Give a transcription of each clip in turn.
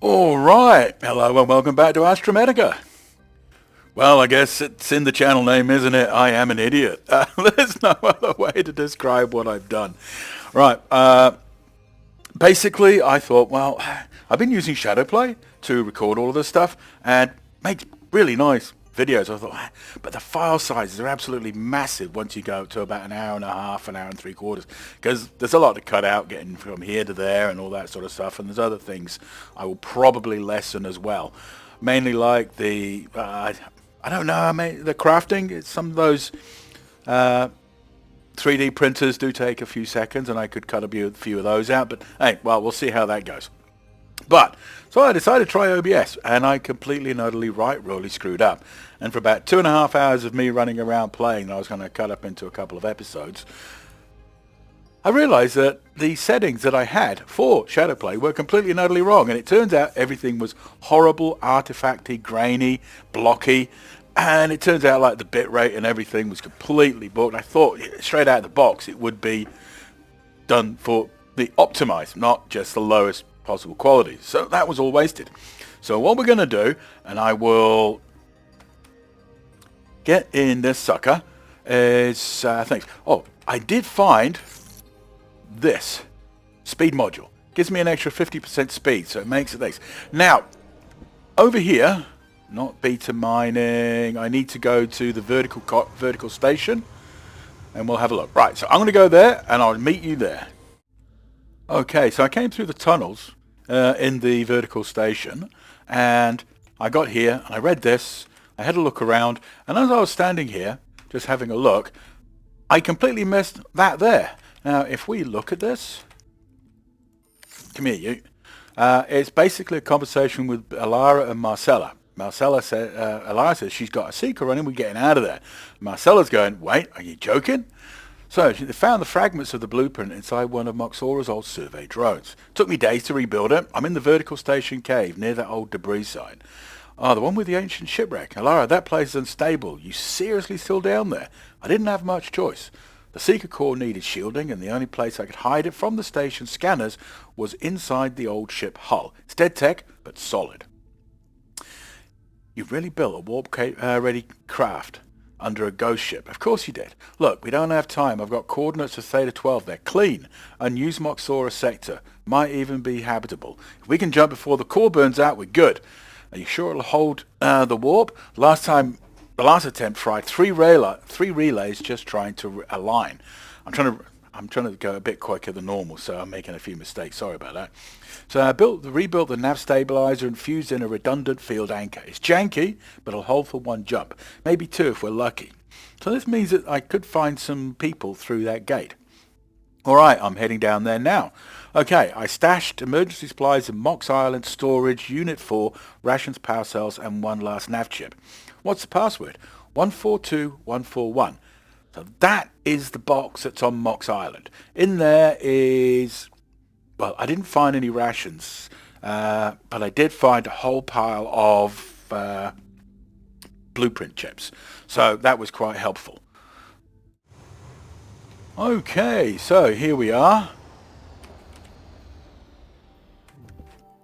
Alright, hello and welcome back to Astrometica. Well, I guess it's in the channel name, isn't it? I am an idiot. There's no other way to describe what I've done. Right, basically I thought, well, I've been using Shadowplay to record all of this stuff and make really nice videos. I thought, but the file sizes are absolutely massive once you go to about an hour and a half, an hour and three quarters, because there's a lot to cut out, getting from here to there and all that sort of stuff, and there's other things I will probably lessen as well. Mainly like the, I don't know, I mean, the crafting. Some of those 3D printers do take a few seconds, and I could cut a few of those out, but hey, well, we'll see how that goes. But, so I decided to try OBS, and I completely and utterly royally screwed up. And for about 2.5 hours of me running around playing that I was going to cut up into a couple of episodes, I realized that the settings that I had for Shadowplay were completely and utterly wrong. And it turns out everything was horrible, artifacty, grainy, blocky. And it turns out like the bitrate and everything was completely booked. I thought straight out of the box it would be done for the optimized, not just the lowest possible quality. So that was all wasted. So what we're going to do, and I will get in this sucker, is things. Oh, I did find this speed module. Gives me an extra 50% speed, so it makes it nice. Now, over here, not beta mining, I need to go to the vertical station, and we'll have a look. Right, so I'm going to go there, and I'll meet you there. Okay, so I came through the tunnels in the vertical station, and I got here, and I read this, I had a look around, and as I was standing here, just having a look, I completely missed that there. Now, if we look at this, come here, you. It's basically a conversation with Alara and Marcella. Alara says she's got a seeker running, we're getting out of there. Marcella's going, wait, are you joking? So they found the fragments of the blueprint inside one of Moxora's old survey drones. Took me days to rebuild it. I'm in the vertical station cave near that old debris site. Oh, the one with the ancient shipwreck. Alara, that place is unstable. You seriously still down there? I didn't have much choice. The seeker core needed shielding, and the only place I could hide it from the station scanners was inside the old ship hull. It's dead tech, but solid. You've really built a warp-ready craft under a ghost ship. Of course you did. Look, we don't have time. I've got coordinates of Theta 12. They're clean. Unused Moxora sector. Might even be habitable. If we can jump before the core burns out, we're good. Are you sure it'll hold the warp? The last attempt fried three relays just trying to align. I'm trying to go a bit quicker than normal, so I'm making a few mistakes. Sorry about that. So I rebuilt the nav stabilizer and fused in a redundant field anchor. It's janky, but it'll hold for one jump, maybe two if we're lucky. So this means that I could find some people through that gate. All right, I'm heading down there now. Okay, I stashed emergency supplies in Mox Island storage, Unit 4, rations, power cells, and one last nav chip. What's the password? 142141. So that is the box that's on Mox Island. In there is, well, I didn't find any rations, but I did find a whole pile of blueprint chips. So that was quite helpful. Okay, so here we are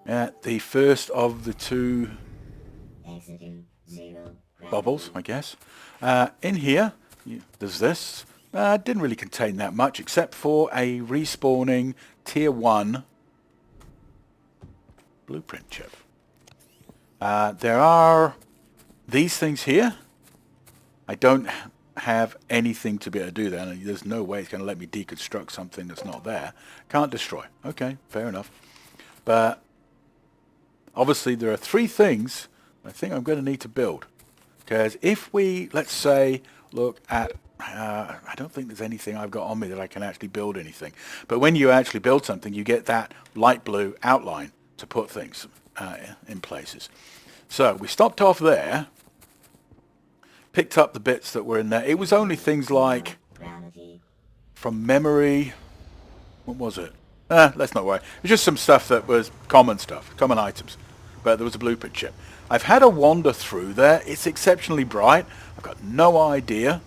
at the first of the two bubbles, I guess. In here, there's this. Didn't really contain that much, except for a respawning tier 1 blueprint chip. There are these things here. I don't have anything to be able to do that. There's no way it's going to let me deconstruct something that's not there. Can't destroy. Okay, fair enough. But obviously there are 3 things I think I'm going to need to build. Because if we, let's say, look at, I don't think there's anything I've got on me that I can actually build anything. But when you actually build something, you get that light blue outline to put things in places. So we stopped off there, picked up the bits that were in there. It was only things like, from memory, what was it? Let's not worry. It was just some stuff that was common stuff, common items. But there was a blueprint chip. I've had a wander through there. It's exceptionally bright. I've got no idea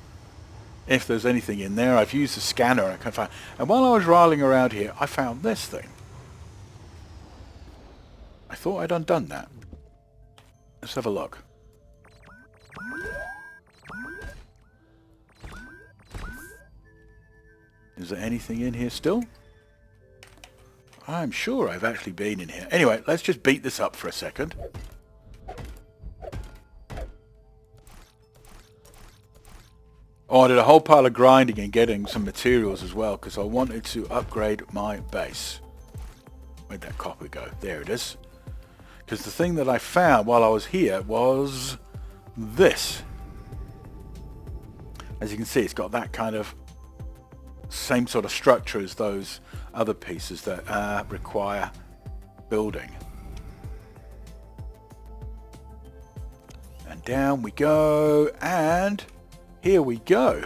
if there's anything in there. I've used the scanner and I can't find. And while I was rolling around here, I found this thing. I thought I'd undone that. Let's have a look. Is there anything in here still? I'm sure I've actually been in here. Anyway, let's just beat this up for a second. Oh, I did a whole pile of grinding and getting some materials as well because I wanted to upgrade my base. Where'd that copper go? There it is. Because the thing that I found while I was here was this. As you can see, it's got that kind of same sort of structure as those other pieces that require building. And down we go, and here we go.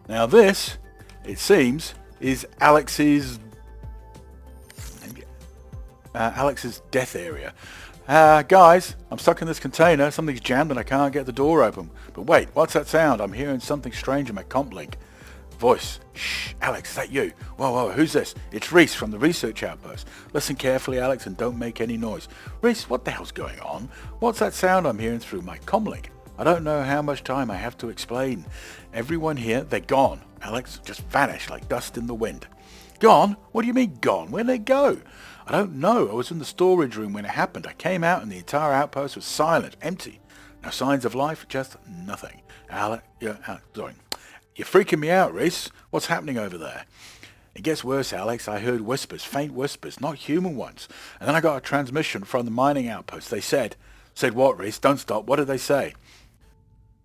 Now this, it seems, is Alex's death area. Guys, I'm stuck in this container. Something's jammed and I can't get the door open. But wait, what's that sound? I'm hearing something strange in my comp link. Voice. Shh, Alex, is that you? Whoa, whoa, who's this? It's Reese from the research outpost. Listen carefully, Alex, and don't make any noise. Reese, what the hell's going on? What's that sound I'm hearing through my comlink? I don't know how much time I have to explain. Everyone here, they're gone. Alex, just vanished like dust in the wind. Gone? What do you mean gone? Where'd they go? I don't know. I was in the storage room when it happened. I came out and the entire outpost was silent, empty. No signs of life, just nothing. Sorry. You're freaking me out, Reese. What's happening over there? It gets worse, Alex. I heard whispers, faint whispers, not human ones. And then I got a transmission from the mining outpost. They said what, Reese? Don't stop. What did they say?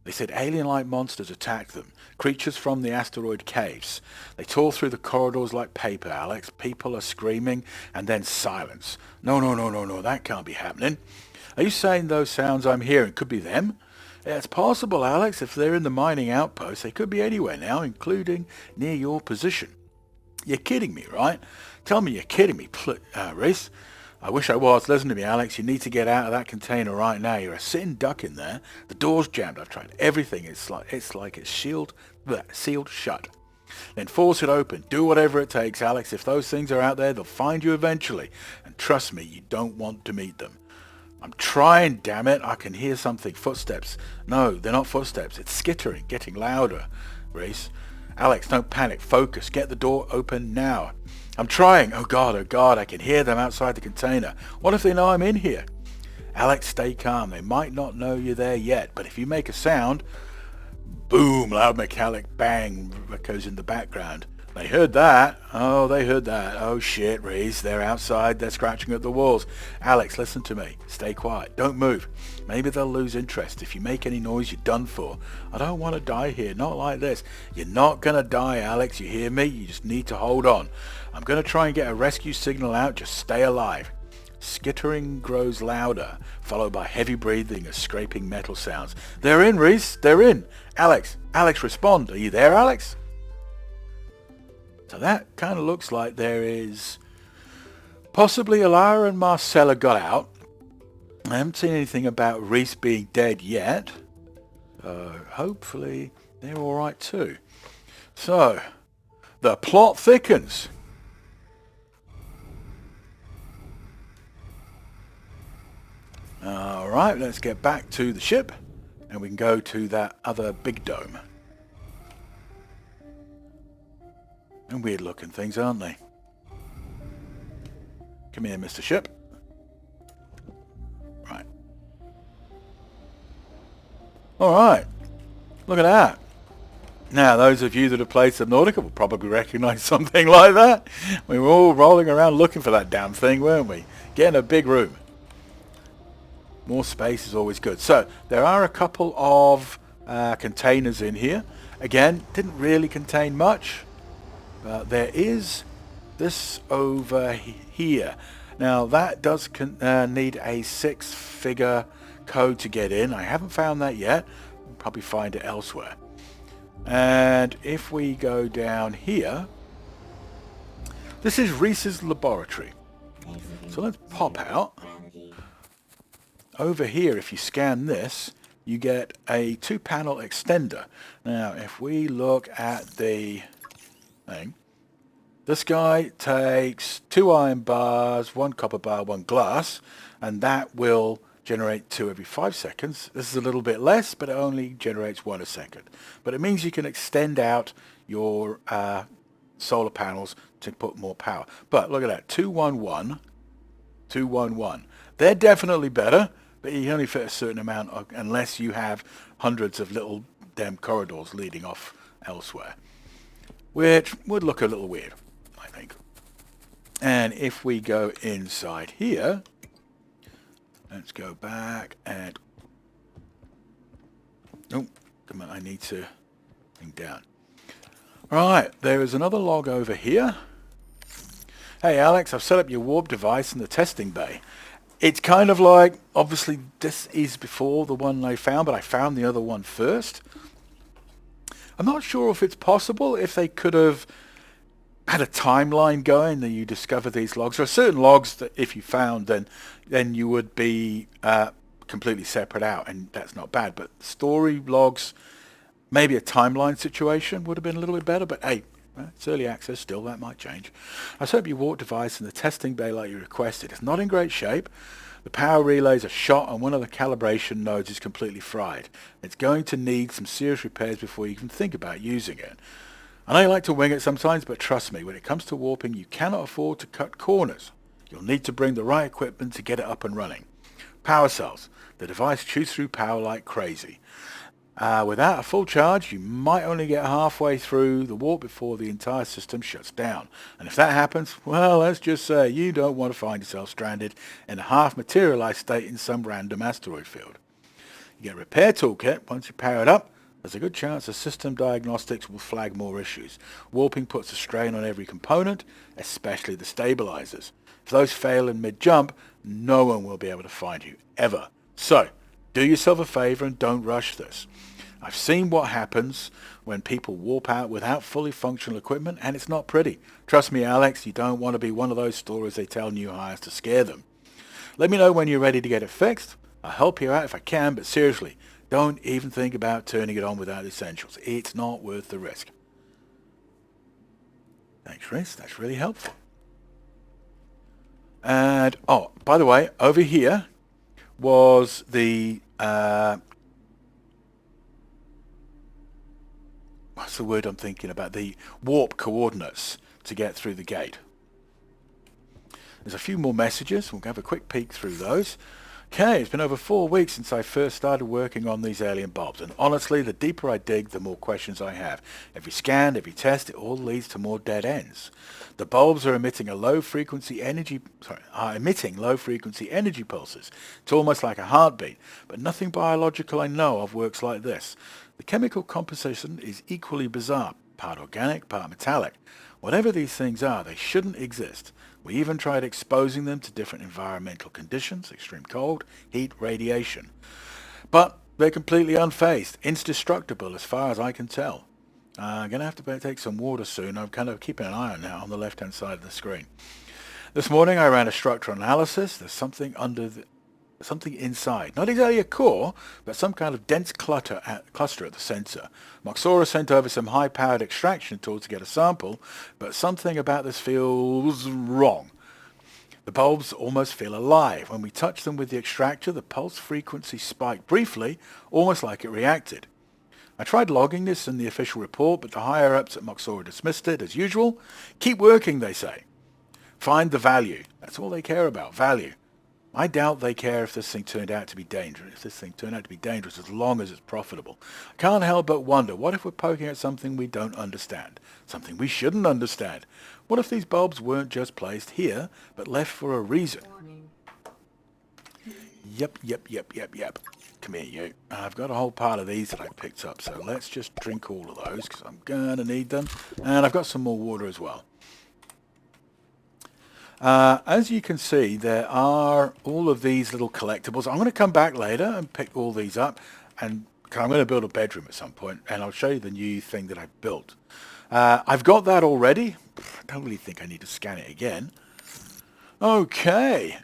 They said alien-like monsters attacked them, creatures from the asteroid caves. They tore through the corridors like paper, Alex. People are screaming, and then silence. No, that can't be happening. Are you saying those sounds I'm hearing could be them? Yeah, it's possible, Alex. If they're in the mining outpost, they could be anywhere now, including near your position. You're kidding me, right? Tell me you're kidding me, Reese. I wish I was. Listen to me, Alex. You need to get out of that container right now. You're a sitting duck in there. The door's jammed. I've tried everything. It's like it's sealed shut. Then force it open. Do whatever it takes, Alex. If those things are out there, they'll find you eventually. And trust me, you don't want to meet them. I'm trying, damn it. I can hear something. Footsteps. No, they're not footsteps. It's skittering, getting louder. Reese. Alex, don't panic. Focus. Get the door open now. I'm trying. Oh God, I can hear them outside the container. What if they know I'm in here? Alex, stay calm. They might not know you're there yet, but if you make a sound, boom, loud metallic bang echoes in the background. They heard that. Oh, they heard that. Oh shit, Reese. They're outside. They're scratching at the walls. Alex, listen to me. Stay quiet. Don't move. Maybe they'll lose interest. If you make any noise, you're done for. I don't want to die here. Not like this. You're not going to die, Alex. You hear me? You just need to hold on. I'm going to try and get a rescue signal out. Just stay alive. Skittering grows louder, followed by heavy breathing as scraping metal sounds. They're in, Reese. They're in. Alex, respond. Are you there, Alex? So that kind of looks like there is possibly Alara and Marcella got out. I haven't seen anything about Reese being dead yet. Hopefully they're all right too. So the plot thickens. All right, let's get back to the ship and we can go to that other big dome. And weird looking things, aren't they? Come here, Mr. Ship. Right. Alright. Look at that. Now, those of you that have played Subnautica will probably recognise something like that. We were all rolling around looking for that damn thing, weren't we? Getting a big room. More space is always good. So, there are a couple of containers in here. Again, didn't really contain much. There is this over here. Now that does need a 6-figure code to get in. I haven't found that yet. I'll probably find it elsewhere. And if we go down here, this is Reese's laboratory. So let's pop out. Over here, if you scan this, you get a 2-panel extender. Now, if we look at the thing, This guy takes 2 iron bars, 1 copper bar, 1 glass, and that will generate 2 every 5 seconds. This is a little bit less, but it only generates 1 a second. But it means you can extend out your solar panels to put more power. But look at that, 211, 211. They're definitely better, but you only fit a certain amount unless you have hundreds of little damn corridors leading off elsewhere, which would look a little weird, I think. And if we go inside here, let's go back and... Oh, come on, I need to bring down. Right, there is another log over here. Hey Alex, I've set up your warp device in the testing bay. It's kind of like, obviously this is before the one I found, but I found the other one first. I'm not sure if it's possible, if they could have had a timeline going that you discover these logs. There are certain logs that if you found, then you would be completely separate out, and that's not bad. But story logs, maybe a timeline situation would have been a little bit better, but hey, it's early access still, that might change. I set up your warp device in the testing bay like you requested. It's not in great shape. The power relays are shot and one of the calibration nodes is completely fried. It's going to need some serious repairs before you even think about using it. I know you like to wing it sometimes, but trust me, when it comes to warping, you cannot afford to cut corners. You'll need to bring the right equipment to get it up and running. Power cells. The device chews through power like crazy. Without a full charge, you might only get halfway through the warp before the entire system shuts down. And if that happens, well, let's just say you don't want to find yourself stranded in a half-materialized state in some random asteroid field. You get a repair toolkit. Once you power it up, there's a good chance the system diagnostics will flag more issues. Warping puts a strain on every component, especially the stabilizers. If those fail in mid-jump, no one will be able to find you, ever. So, do yourself a favor and don't rush this. I've seen what happens when people warp out without fully functional equipment, and it's not pretty. Trust me, Alex, you don't want to be one of those stories they tell new hires to scare them. Let me know when you're ready to get it fixed. I'll help you out if I can, but seriously, don't even think about turning it on without essentials. It's not worth the risk. Thanks, Rhys. That's really helpful. And, oh, by the way, over here was the... what's the word I'm thinking about? The warp coordinates to get through the gate. There's a few more messages. We'll have a quick peek through those. Okay, it's been over 4 weeks since I first started working on these alien bulbs, and honestly, the deeper I dig, the more questions I have. Every scan, every test, it all leads to more dead ends. The bulbs are emitting low-frequency energy pulses. It's almost like a heartbeat, but nothing biological I know of works like this. The chemical composition is equally bizarre, part organic, part metallic. Whatever these things are, they shouldn't exist. We even tried exposing them to different environmental conditions, extreme cold, heat, radiation. But they're completely unfazed, indestructible as far as I can tell. I'm going to have to take some water soon. I'm kind of keeping an eye on that on the left-hand side of the screen. This morning I ran a structural analysis. There's something inside. Not exactly a core, but some kind of dense cluster at the sensor. Moxora sent over some high-powered extraction tools to get a sample, but something about this feels wrong. The bulbs almost feel alive. When we touch them with the extractor, the pulse frequency spiked briefly, almost like it reacted. I tried logging this in the official report, but the higher-ups at Moxora dismissed it, as usual. Keep working, they say. Find the value. That's all they care about, value. I doubt they care if this thing turned out to be dangerous. As long as it's profitable. I can't help but wonder, what if we're poking at something we don't understand? Something we shouldn't understand? What if these bulbs weren't just placed here, but left for a reason? Yep. Come here, you. I've got a whole pile of these that I picked up, so let's just drink all of those, because I'm going to need them. And I've got some more water as well. As you can see, there are all of these little collectibles. I'm going to come back later and pick all these up, and I'm going to build a bedroom at some point, and I'll show you the new thing that I've built. I've got that already. I don't really think I need to scan it again. Okay.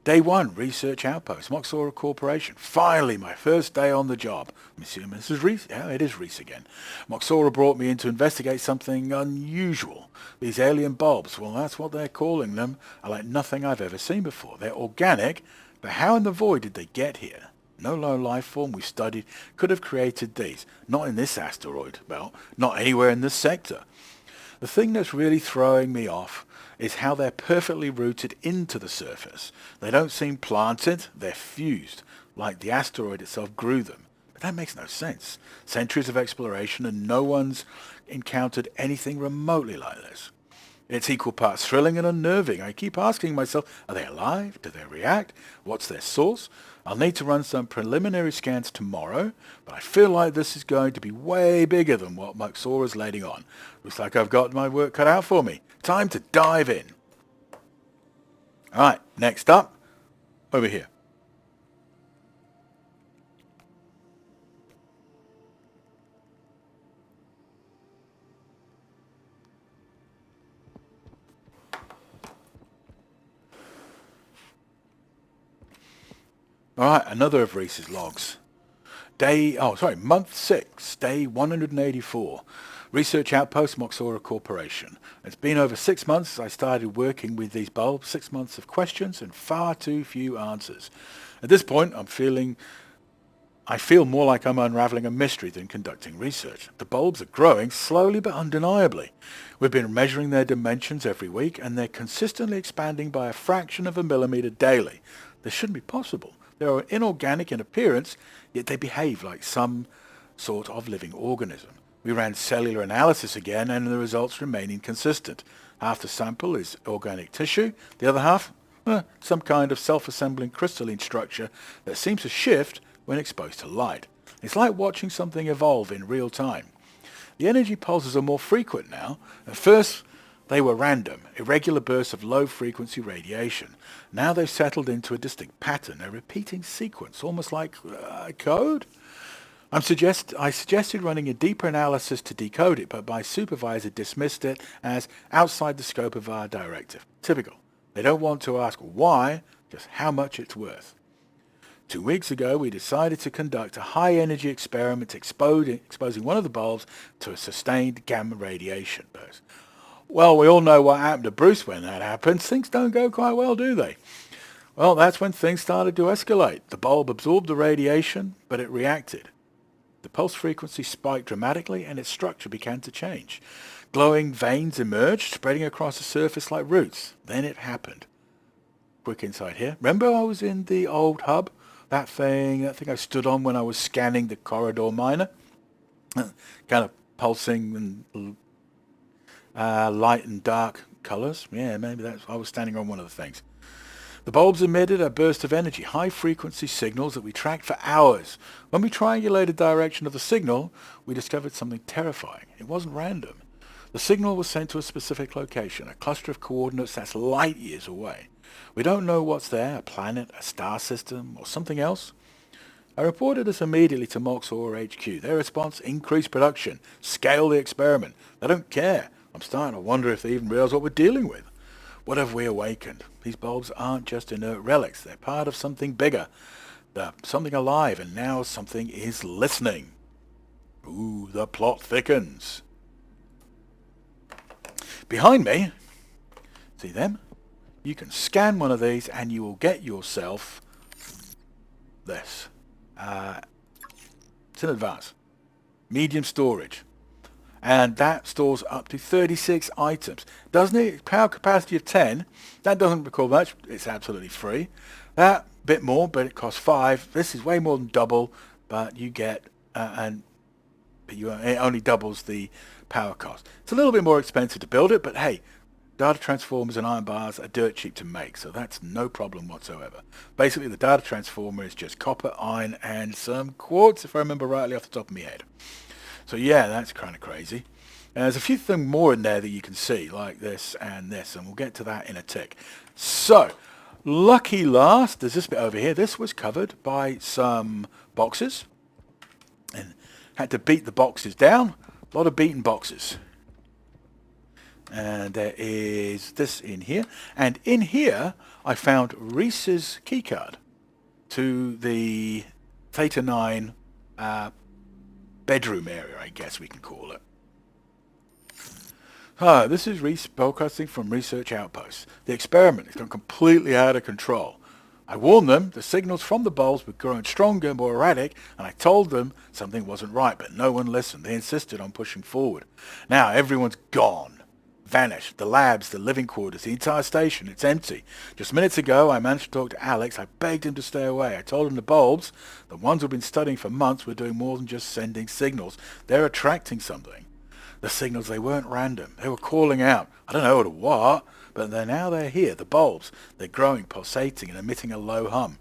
Day 1, Research Outpost, Moxora Corporation. Finally, my first day on the job. I'm assuming this is Reese. Yeah, it is Reese again. Moxora brought me in to investigate something unusual. These alien bulbs, well, that's what they're calling them, are like nothing I've ever seen before. They're organic, but how in the void did they get here? No low life form we studied could have created these. Not in this asteroid belt, not anywhere in this sector. The thing that's really throwing me off is how they're perfectly rooted into the surface. They don't seem planted, they're fused, like the asteroid itself grew them. But that makes no sense. Centuries of exploration and no one's encountered anything remotely like this. It's equal parts thrilling and unnerving. I keep asking myself, are they alive? Do they react? What's their source? I'll need to run some preliminary scans tomorrow, but I feel like this is going to be way bigger than what Moxora's letting on. Looks like I've got my work cut out for me. Time to dive in. Alright, next up, over here. Alright, another of Reese's logs. Month 6, day 184. Research Outpost, Moxora Corporation. It's been over 6 months since I started working with these bulbs. 6 months of questions and far too few answers. At this point, I feel more like I'm unraveling a mystery than conducting research. The bulbs are growing slowly but undeniably. We've been measuring their dimensions every week, and they're consistently expanding by a fraction of a millimeter daily. This shouldn't be possible. They are inorganic in appearance, yet they behave like some sort of living organism. We ran cellular analysis again, and the results remain inconsistent. Half the sample is organic tissue, the other half, some kind of self-assembling crystalline structure that seems to shift when exposed to light. It's like watching something evolve in real time. The energy pulses are more frequent now. At first, they were random, irregular bursts of low-frequency radiation. Now they've settled into a distinct pattern, a repeating sequence, almost like code. I suggested running a deeper analysis to decode it, but my supervisor dismissed it as outside the scope of our directive. Typical. They don't want to ask why, just how much it's worth. 2 weeks ago, we decided to conduct a high-energy experiment exposing one of the bulbs to a sustained gamma radiation burst. Well, we all know what happened to Bruce when that happens. Things don't go quite well, do they? Well, that's when things started to escalate. The bulb absorbed the radiation, but it reacted. The pulse frequency spiked dramatically and its structure began to change. Glowing veins emerged, spreading across the surface like roots. Then it happened. Quick insight here. Remember I was in the old hub? That thing I stood on when I was scanning the corridor miner? Kind of pulsing and light and dark colors. Yeah, maybe I was standing on one of the things. The bulbs emitted a burst of energy, high-frequency signals that we tracked for hours. When we triangulated the direction of the signal, we discovered something terrifying. It wasn't random. The signal was sent to a specific location, a cluster of coordinates that's light years away. We don't know what's there, a planet, a star system, or something else. I reported this immediately to Moxora HQ. Their response, increase production, scale the experiment. They don't care. I'm starting to wonder if they even realize what we're dealing with. What have we awakened? These bulbs aren't just inert relics. They're part of something bigger. They're something alive, and now something is listening. Ooh, the plot thickens. Behind me, see them? You can scan one of these and you will get yourself this. It's in advance. Medium storage. And that stores up to 36 items. Doesn't it? Power capacity of 10. That doesn't record much. It's absolutely free. That bit more, but it costs 5. This is way more than double, but you get it only doubles the power cost. It's a little bit more expensive to build it, but hey, data transformers and iron bars are dirt cheap to make, so that's no problem whatsoever. Basically, the data transformer is just copper, iron, and some quartz, if I remember rightly off the top of my head. So yeah, that's kind of crazy. And there's a few things more in there that you can see, like this, and we'll get to that in a tick. So, lucky last, there's this bit over here. This was covered by some boxes, and had to beat the boxes down. A lot of beaten boxes. And there is this in here. And in here, I found Reese's keycard to the Theta 9 bedroom area, I guess we can call it. This is Reese broadcasting from Research Outpost. The experiment has gone completely out of control. I warned them the signals from the bulbs were growing stronger and more erratic, and I told them something wasn't right, but no one listened. They insisted on pushing forward. Now everyone's gone. Vanished. The labs, the living quarters, the entire station, it's empty. Just minutes ago, I managed to talk to Alex. I begged him to stay away. I told him the bulbs, the ones we've been studying for months, were doing more than just sending signals. They're attracting something. The signals, they weren't random. They were calling out. I don't know what, but they're here, the bulbs. They're growing, pulsating, and emitting a low hum.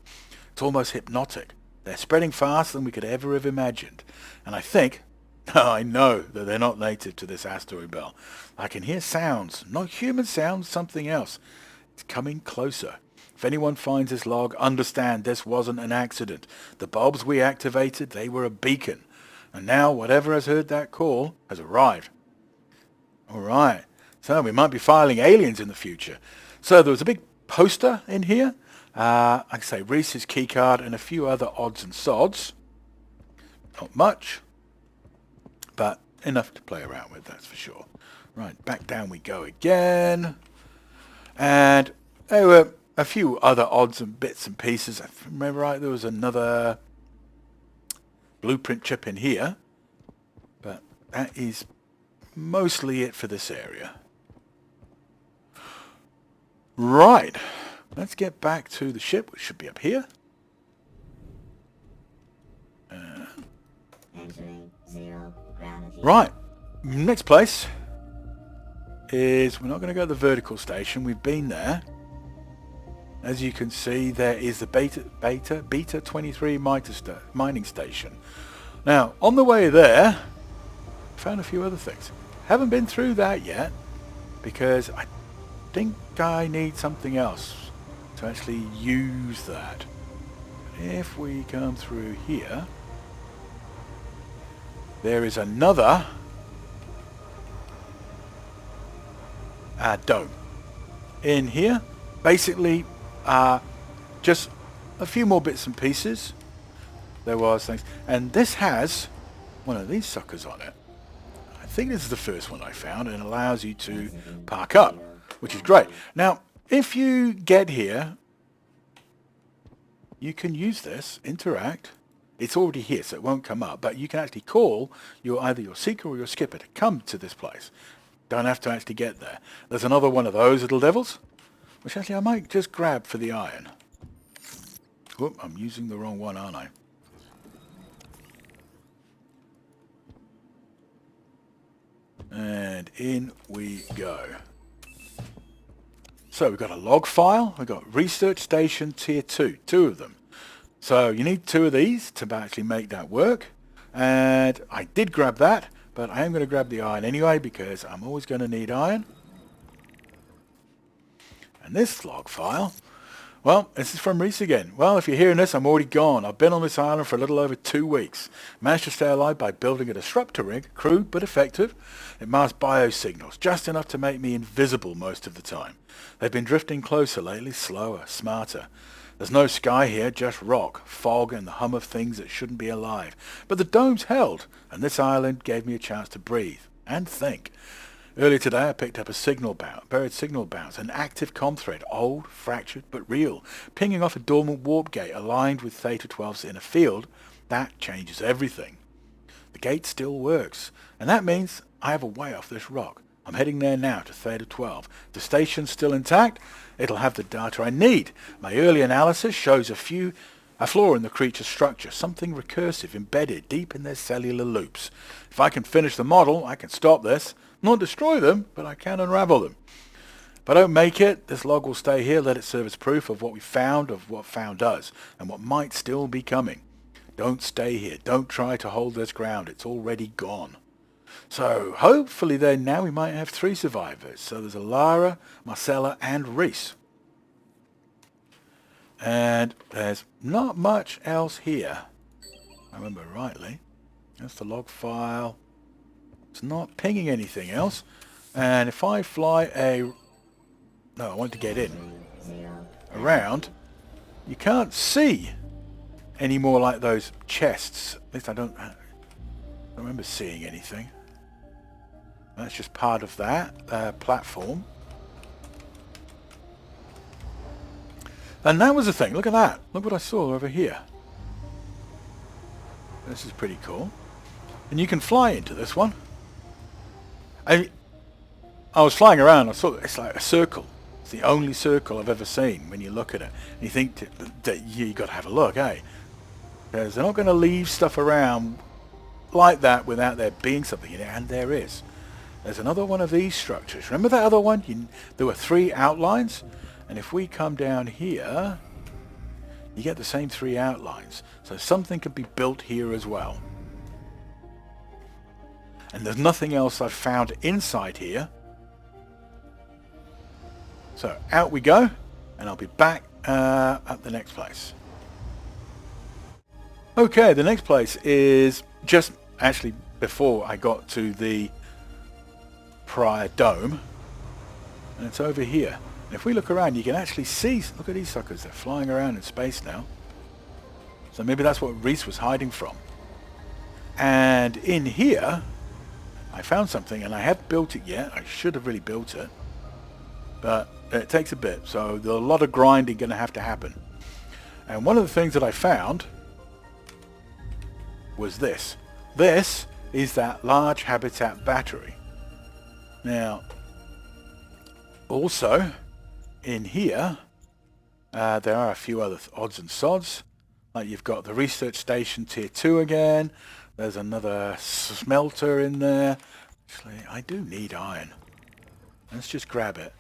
It's almost hypnotic. They're spreading faster than we could ever have imagined. And I know that they're not native to this asteroid belt. I can hear sounds, not human sounds, something else. It's coming closer. If anyone finds this log, understand this wasn't an accident. The bulbs we activated, they were a beacon. And now whatever has heard that call has arrived. All right. So we might be filing aliens in the future. So there was a big poster in here. Like I say, Reese's keycard and a few other odds and sods. Not much, but enough to play around with, that's for sure. Right, back down we go again. And there were a few other odds and bits and pieces. If I remember right, there was another blueprint chip in here. But that is mostly it for this area. Right, let's get back to the ship, which should be up here. Right, next place is, we're not going to go to the vertical station, we've been there. As you can see, there is the Beta 23 mining station. Now, on the way there, I found a few other things. Haven't been through that yet, because I think I need something else to actually use that. If we come through here, there is another dome in here. Basically, just a few more bits and pieces. There was things, and this has one of these suckers on it. I think this is the first one I found, and it allows you to park up, which is great. Now, if you get here, you can use this, interact. It's already here, so it won't come up, but you can actually call either your seeker or your skipper to come to this place. Don't have to actually get there. There's another one of those little devils, which actually I might just grab for the iron. Whoop, I'm using the wrong one, aren't I? And in we go. So we've got a log file. We've got Research Station Tier 2, two of them. So you need two of these to actually make that work. And I did grab that, but I am going to grab the iron anyway because I'm always going to need iron. And this log file, well, this is from Reese again. Well, if you're hearing this, I'm already gone. I've been on this island for a little over 2 weeks. Managed to stay alive by building a disruptor rig, crude but effective. It masks biosignals, just enough to make me invisible most of the time. They've been drifting closer lately, slower, smarter. There's no sky here, just rock, fog, and the hum of things that shouldn't be alive. But the dome's held, and this island gave me a chance to breathe and think. Earlier today, I picked up a buried signal bounce, an active comm thread, old, fractured, but real, pinging off a dormant warp gate aligned with Theta 12's inner field. That changes everything. The gate still works, and that means I have a way off this rock. I'm heading there now to Theta 12. The station's still intact. It'll have the data I need. My early analysis shows a flaw in the creature's structure, something recursive embedded deep in their cellular loops. If I can finish the model, I can stop this. Not destroy them, but I can unravel them. If I don't make it, this log will stay here, let it serve as proof of what we found, of what found us, and what might still be coming. Don't stay here. Don't try to hold this ground. It's already gone. So hopefully then now we might have 3 survivors. So there's Alara, Marcella, and Reese. And there's not much else here. I remember rightly. That's the log file. It's not pinging anything else. And if I fly no, I want to get in. Around, you can't see any more like those chests. At least I don't remember seeing anything. That's just part of that platform. And that was the thing. Look at that. Look what I saw over here. This is pretty cool. And you can fly into this one. I was flying around. I saw it's like a circle. It's the only circle I've ever seen when you look at it. And you think that you got to have a look, eh? Because they're not going to leave stuff around like that without there being something in it. And there is. There's another one of these structures. Remember that other one? There were 3 outlines. And if we come down here, you get the same 3 outlines. So something could be built here as well. And there's nothing else I've found inside here. So out we go, and I'll be back at the next place. Okay, the next place is just actually before I got to the prior dome. And it's over here. And if we look around, you can actually see, look at these suckers, they're flying around in space now. So maybe that's what Reese was hiding from. And in here, I found something, and I haven't built it yet. I should have really built it. But it takes a bit, so there's a lot of grinding going to have to happen. And one of the things that I found was this. This is that large habitat battery. Now, also, in here, there are a few other odds and sods. Like you've got the research station tier 2 again. There's another smelter in there. Actually, I do need iron. Let's just grab it.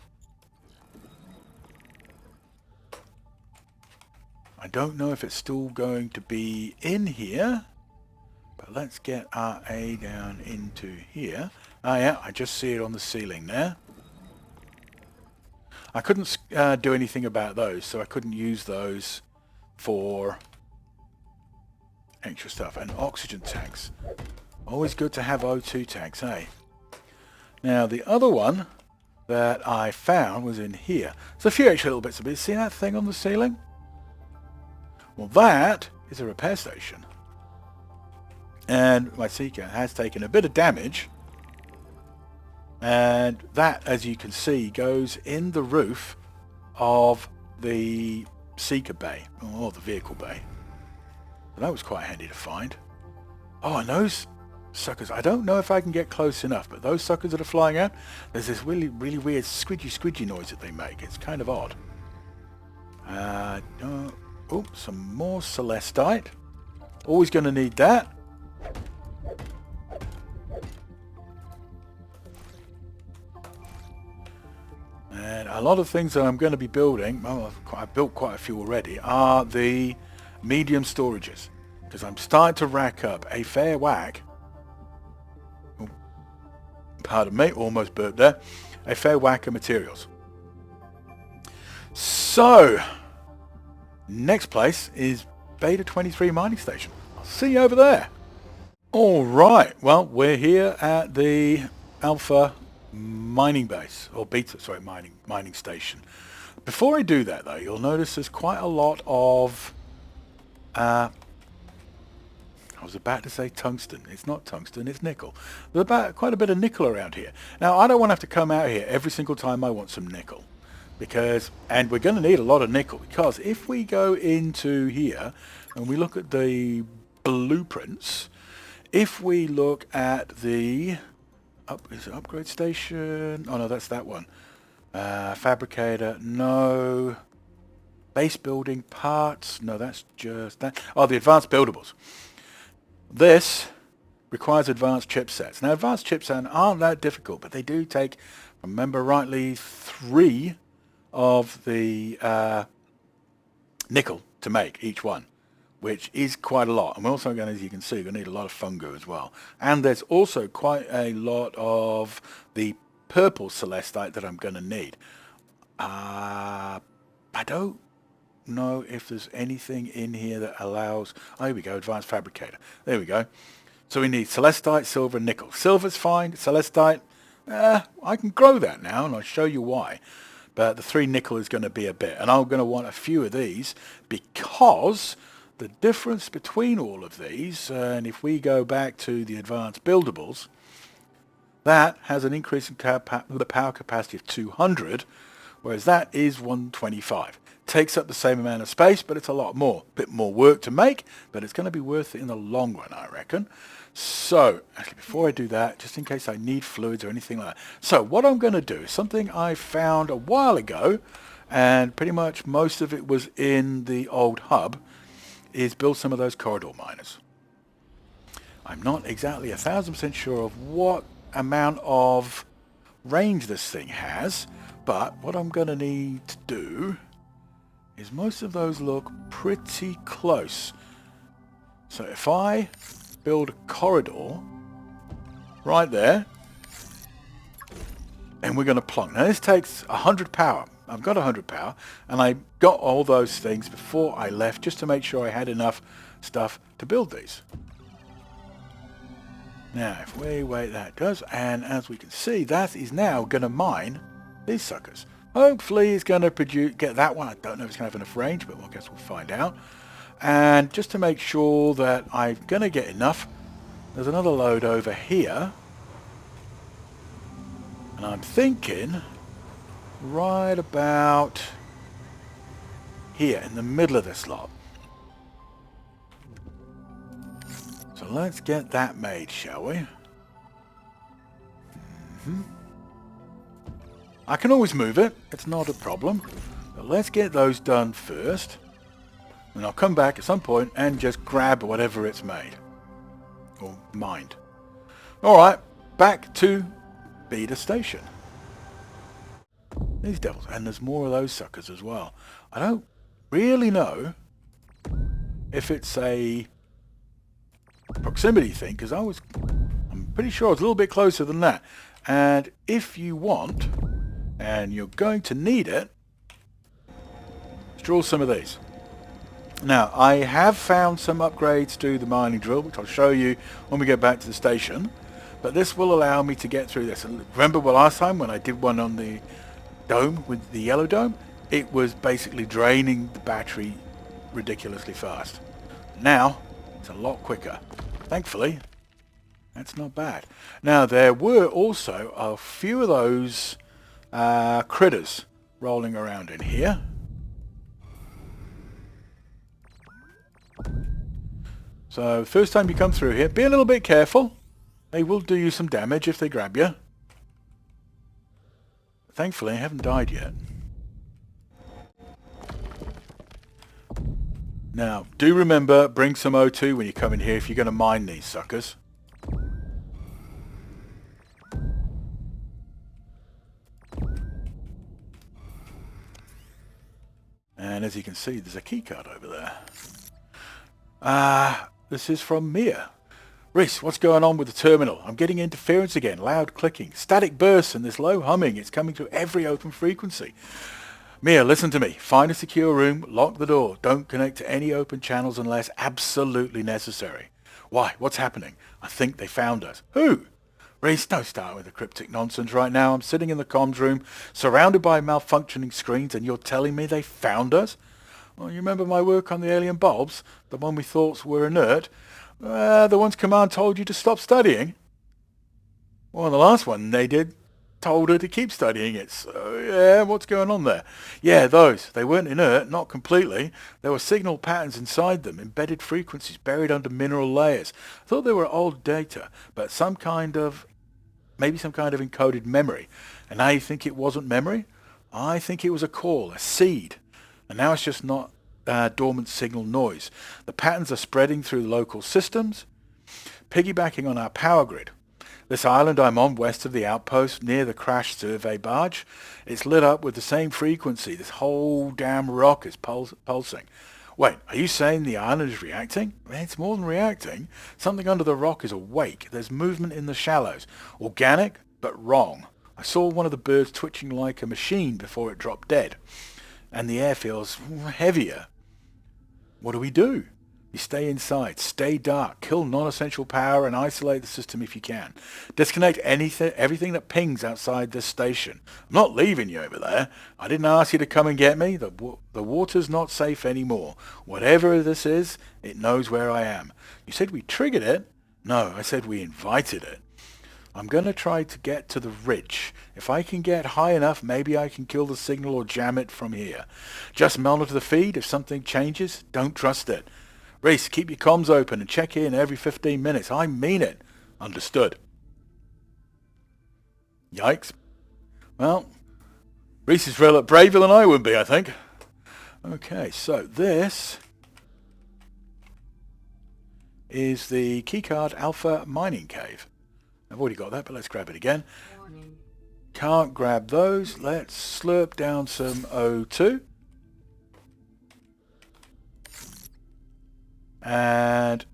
I don't know if it's still going to be in here. But let's get our A down into here. Oh yeah, I just see it on the ceiling there. I couldn't do anything about those, so I couldn't use those for extra stuff. And oxygen tanks. Always good to have O2 tanks, eh? Now, the other one that I found was in here. There's a few extra little bits of it. See that thing on the ceiling? Well, that is a repair station. And my Seeker has taken a bit of damage. And that, as you can see, goes in the roof of the Seeker bay, or the vehicle bay. So that was quite handy to find. Oh, and those suckers, I don't know if I can get close enough, but those suckers that are flying out, there's this really, really weird squidgy noise that they make. It's kind of odd. Oh, some more celestite. Always going to need that. And a lot of things that I'm going to be building, well, I've built quite a few already, are the medium storages. Because I'm starting to rack up a fair whack. Oh, pardon me, almost burped there. A fair whack of materials. So, next place is Beta 23 mining station. I'll see you over there. Alright, well, we're here at the Alpha mining base, or beta, sorry, mining station. Before I do that though, you'll notice there's quite a lot of I was about to say tungsten. It's not tungsten, it's nickel. There's quite a bit of nickel around here. Now, I don't want to have to come out here every single time I want some nickel. And we're going to need a lot of nickel, because if we go into here and we look at the blueprints, if we look at the is it upgrade station? Oh no, that's that one. Fabricator, no. Base building parts, no, that's just that. Oh, the advanced buildables. This requires advanced chipsets. Now, advanced chipsets aren't that difficult, but they do take, if I remember rightly, 3 of the nickel to make each one, which is quite a lot. And we're also going to, as you can see, we're going to need a lot of fungo as well. And there's also quite a lot of the purple celestite that I'm going to need. I don't know if there's anything in here that allows... Oh, here we go, advanced fabricator. There we go. So we need celestite, silver, and nickel. Silver's fine, celestite, I can grow that now, and I'll show you why. But the 3 nickel is going to be a bit, and I'm going to want a few of these because the difference between all of these, and if we go back to the advanced buildables, that has an increase in the power capacity of 200, whereas that is 125. Takes up the same amount of space, but it's a lot more. Bit more work to make, but it's going to be worth it in the long run, I reckon. So, actually, before I do that, just in case I need fluids or anything like that. So, what I'm going to do is something I found a while ago, and pretty much most of it was in the old hub, is build some of those corridor miners. I'm not exactly 1,000% sure of what amount of range this thing has, but what I'm going to need to do is most of those look pretty close. So if I build a corridor right there, and we're going to plonk. Now this takes 100 power. I've got 100 power, and I got all those things before I left just to make sure I had enough stuff to build these. Now, if we wait, that does, and as we can see, that is now going to mine these suckers. Hopefully it's going to get that one. I don't know if it's going to have enough range, but I guess we'll find out. And just to make sure that I'm going to get enough, there's another load over here. And I'm thinking right about here in the middle of this lot. So let's get that made, shall we? I can always move it, it's not a problem. But let's get those done first. And I'll come back at some point and just grab whatever it's made. Or mined. Alright, back to Beta Station. These devils, and there's more of those suckers as well. I don't really know if it's a proximity thing, because I'm pretty sure I was a little bit closer than that. And if you want, and you're going to need it, let's draw some of these. Now, I have found some upgrades to the mining drill, which I'll show you when we get back to the station. But this will allow me to get through this. And remember last time when I did one on the dome, with the yellow dome? It was basically draining the battery ridiculously fast. Now, it's a lot quicker. Thankfully, that's not bad. Now, there were also a few of those critters rolling around in here. So, first time you come through here, be a little bit careful. They will do you some damage if they grab you. Thankfully, I haven't died yet. Now, do remember, bring some O2 when you come in here if you're going to mine these suckers. And as you can see, there's a keycard over there. This is from Mia. Reese, what's going on with the terminal? I'm getting interference again, loud clicking, static bursts, and this low humming. It's coming through every open frequency. Mia, listen to me. Find a secure room, lock the door. Don't connect to any open channels unless absolutely necessary. Why? What's happening? I think they found us. Who? Reese, don't start with the cryptic nonsense right now. I'm sitting in the comms room, surrounded by malfunctioning screens, and you're telling me they found us? Well, you remember my work on the alien bulbs? The one we thought were inert? The ones Command told you to stop studying? Well, the last one they did told her to keep studying it. So, yeah, what's going on there? Yeah, those. They weren't inert, not completely. There were signal patterns inside them, embedded frequencies buried under mineral layers. I thought they were old data, but maybe some kind of encoded memory. And now you think it wasn't memory? I think it was a call, a seed. And now it's just not dormant signal noise. The patterns are spreading through local systems, piggybacking on our power grid. This island I'm on west of the outpost near the crash survey barge, it's lit up with the same frequency. This whole damn rock is pulsing. Wait, are you saying the island is reacting? It's more than reacting. Something under the rock is awake. There's movement in the shallows. Organic, but wrong. I saw one of the birds twitching like a machine before it dropped dead. And the air feels heavier. What do we do? You stay inside, stay dark, kill non-essential power and isolate the system if you can. Disconnect everything that pings outside this station. I'm not leaving you over there. I didn't ask you to come and get me. The water's not safe anymore. Whatever this is, it knows where I am. You said we triggered it? No, I said we invited it. I'm going to try to get to the ridge. If I can get high enough, maybe I can kill the signal or jam it from here. Just monitor the feed. If something changes, don't trust it. Reese, keep your comms open and check in every 15 minutes. I mean it. Understood. Yikes. Well, Reese is braver than I would be, I think. Okay, so this is the Keycard Alpha Mining Cave. I've already got that, but let's grab it again. Can't grab those. Let's slurp down some O2. And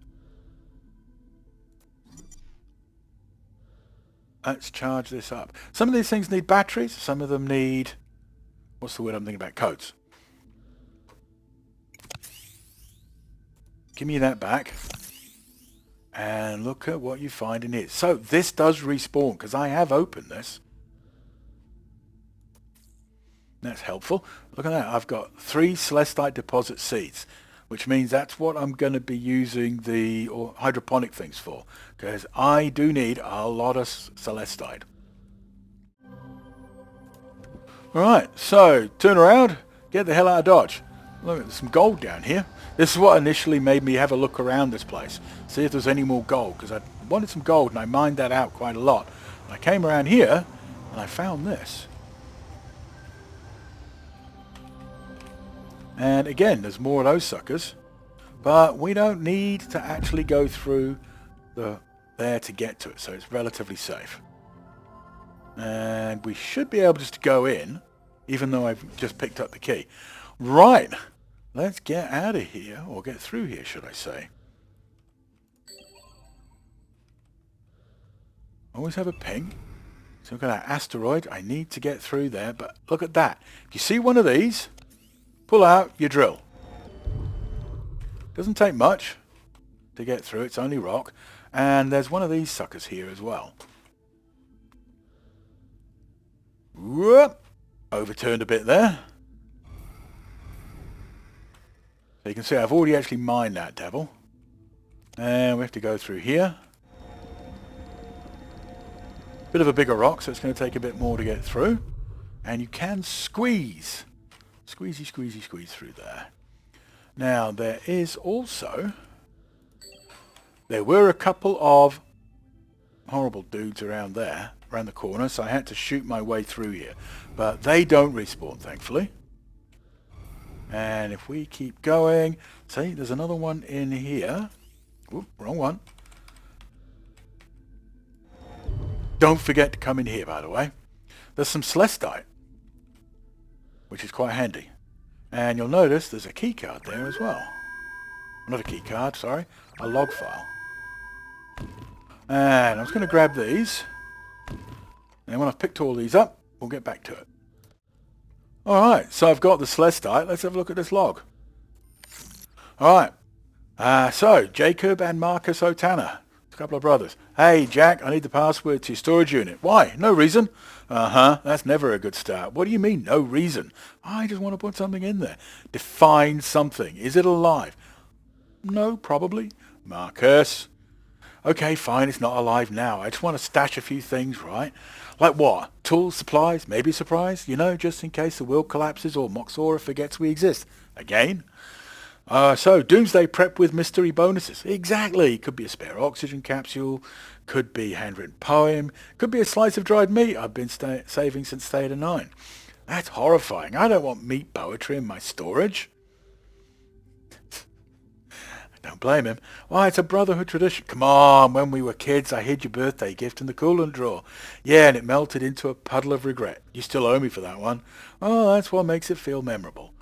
let's charge this up. Some of these things need batteries. Some of them need, what's the word I'm thinking about? Codes. Give me that back. And look at what you find in here. So this does respawn because I have opened this. That's helpful. Look at that. I've got 3 celestite deposit seeds, which means that's what I'm going to be using the hydroponic things for, because I do need a lot of celestite. Alright, so turn around, get the hell out of Dodge. Look, there's some gold down here. This is what initially made me have a look around this place, see if there's any more gold, because I wanted some gold and I mined that out quite a lot. And I came around here and I found this. And again, there's more of those suckers, but we don't need to actually go through there to get to it, so it's relatively safe. And we should be able just to go in, even though I've just picked up the key. Right, let's get out of here, or get through here, should I say. Always have a ping. So look at that asteroid. I need to get through there, but look at that. If you see one of these, pull out your drill. Doesn't take much to get through. It's only rock. And there's one of these suckers here as well. Whoop! Overturned a bit there. So you can see I've already actually mined that devil. And we have to go through here. Bit of a bigger rock, so it's going to take a bit more to get through. And you can squeeze. Squeezy, squeezy, squeeze through there. Now, there is also... There were a couple of horrible dudes around there, around the corner, so I had to shoot my way through here. But they don't respawn, thankfully. And if we keep going... See, there's another one in here. Oop, wrong one. Don't forget to come in here, by the way. There's some celestite, which is quite handy. And you'll notice there's a key card there as well. Not a key card, sorry. A log file. And I'm just going to grab these. And when I've picked all these up, we'll get back to it. Alright, so I've got the celestite. Let's have a look at this log. Alright. So, Jacob and Marcus Otana. A couple of brothers. Hey, Jack, I need the password to your storage unit. Why? No reason. That's never a good start. What do you mean, no reason? I just want to put something in there. Define something. Is it alive? No, probably. Marcus. Okay, fine, it's not alive now. I just want to stash a few things, right? Like what? Tools, supplies, maybe supplies? You know, just in case the world collapses or Moxora forgets we exist. Again? So, Doomsday prep with mystery bonuses. Exactly. Could be a spare oxygen capsule. Could be a handwritten poem. Could be a slice of dried meat I've been saving since Theta 9. That's horrifying. I don't want meat poetry in my storage. Don't blame him. Why, it's a brotherhood tradition. Come on, when we were kids, I hid your birthday gift in the coolant drawer. Yeah, and it melted into a puddle of regret. You still owe me for that one. Oh, that's what makes it feel memorable.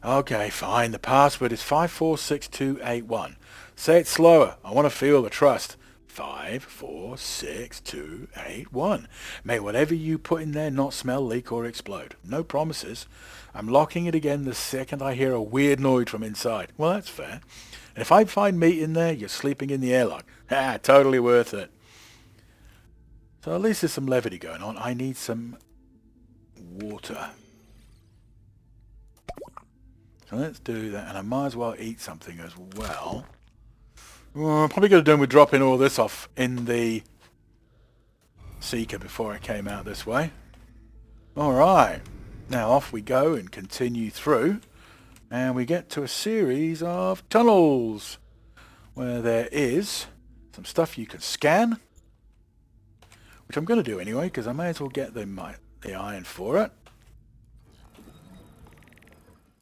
Okay, fine. The password is 546281. Say it slower. I want to feel the trust. 546281. May whatever you put in there not smell, leak, or explode. No promises. I'm locking it again the second I hear a weird noise from inside. Well, that's fair. And if I find meat in there, you're sleeping in the airlock. Ah, totally worth it. So at least there's some levity going on. I need some water. So let's do that. And I might as well eat something as well. I'm probably going to do with dropping all this off in the Seeker before I came out this way. Alright. Now off we go and continue through. And we get to a series of tunnels where there is some stuff you can scan, which I'm going to do anyway because I may as well get the iron for it.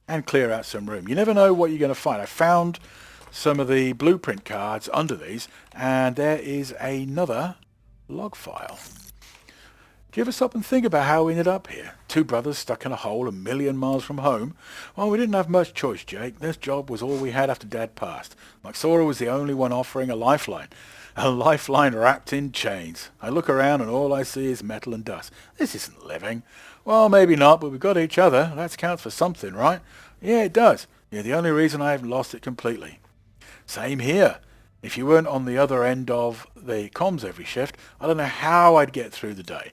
And clear out some room. You never know what you're going to find. I found some of the blueprint cards under these, and there is another log file. Do you ever stop and think about how we ended up here? Two brothers stuck in a hole 1,000,000 miles from home. Well, we didn't have much choice, Jake. This job was all we had after Dad passed. Maxora was the only one offering a lifeline. A lifeline wrapped in chains. I look around and all I see is metal and dust. This isn't living. Well, maybe not, but we've got each other. That counts for something, right? Yeah, it does. You're the only reason I haven't lost it completely. Same here. If you weren't on the other end of the comms every shift, I don't know how I'd get through the day.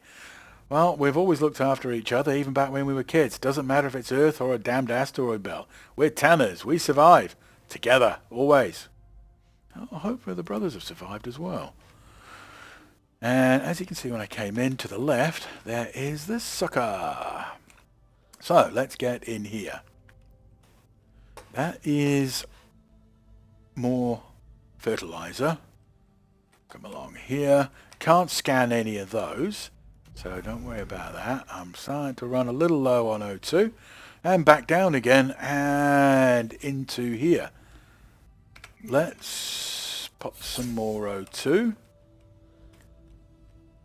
Well, we've always looked after each other, even back when we were kids. Doesn't matter if it's Earth or a damned asteroid belt. We're Tanners. We survive. Together. Always. I hope the brothers have survived as well. And as you can see when I came in to the left, there is the sucker. So, let's get in here. That is more fertilizer. Come along here. Can't scan any of those. So don't worry about that. I'm starting to run a little low on O2. And back down again and into here. Let's pop some more O2.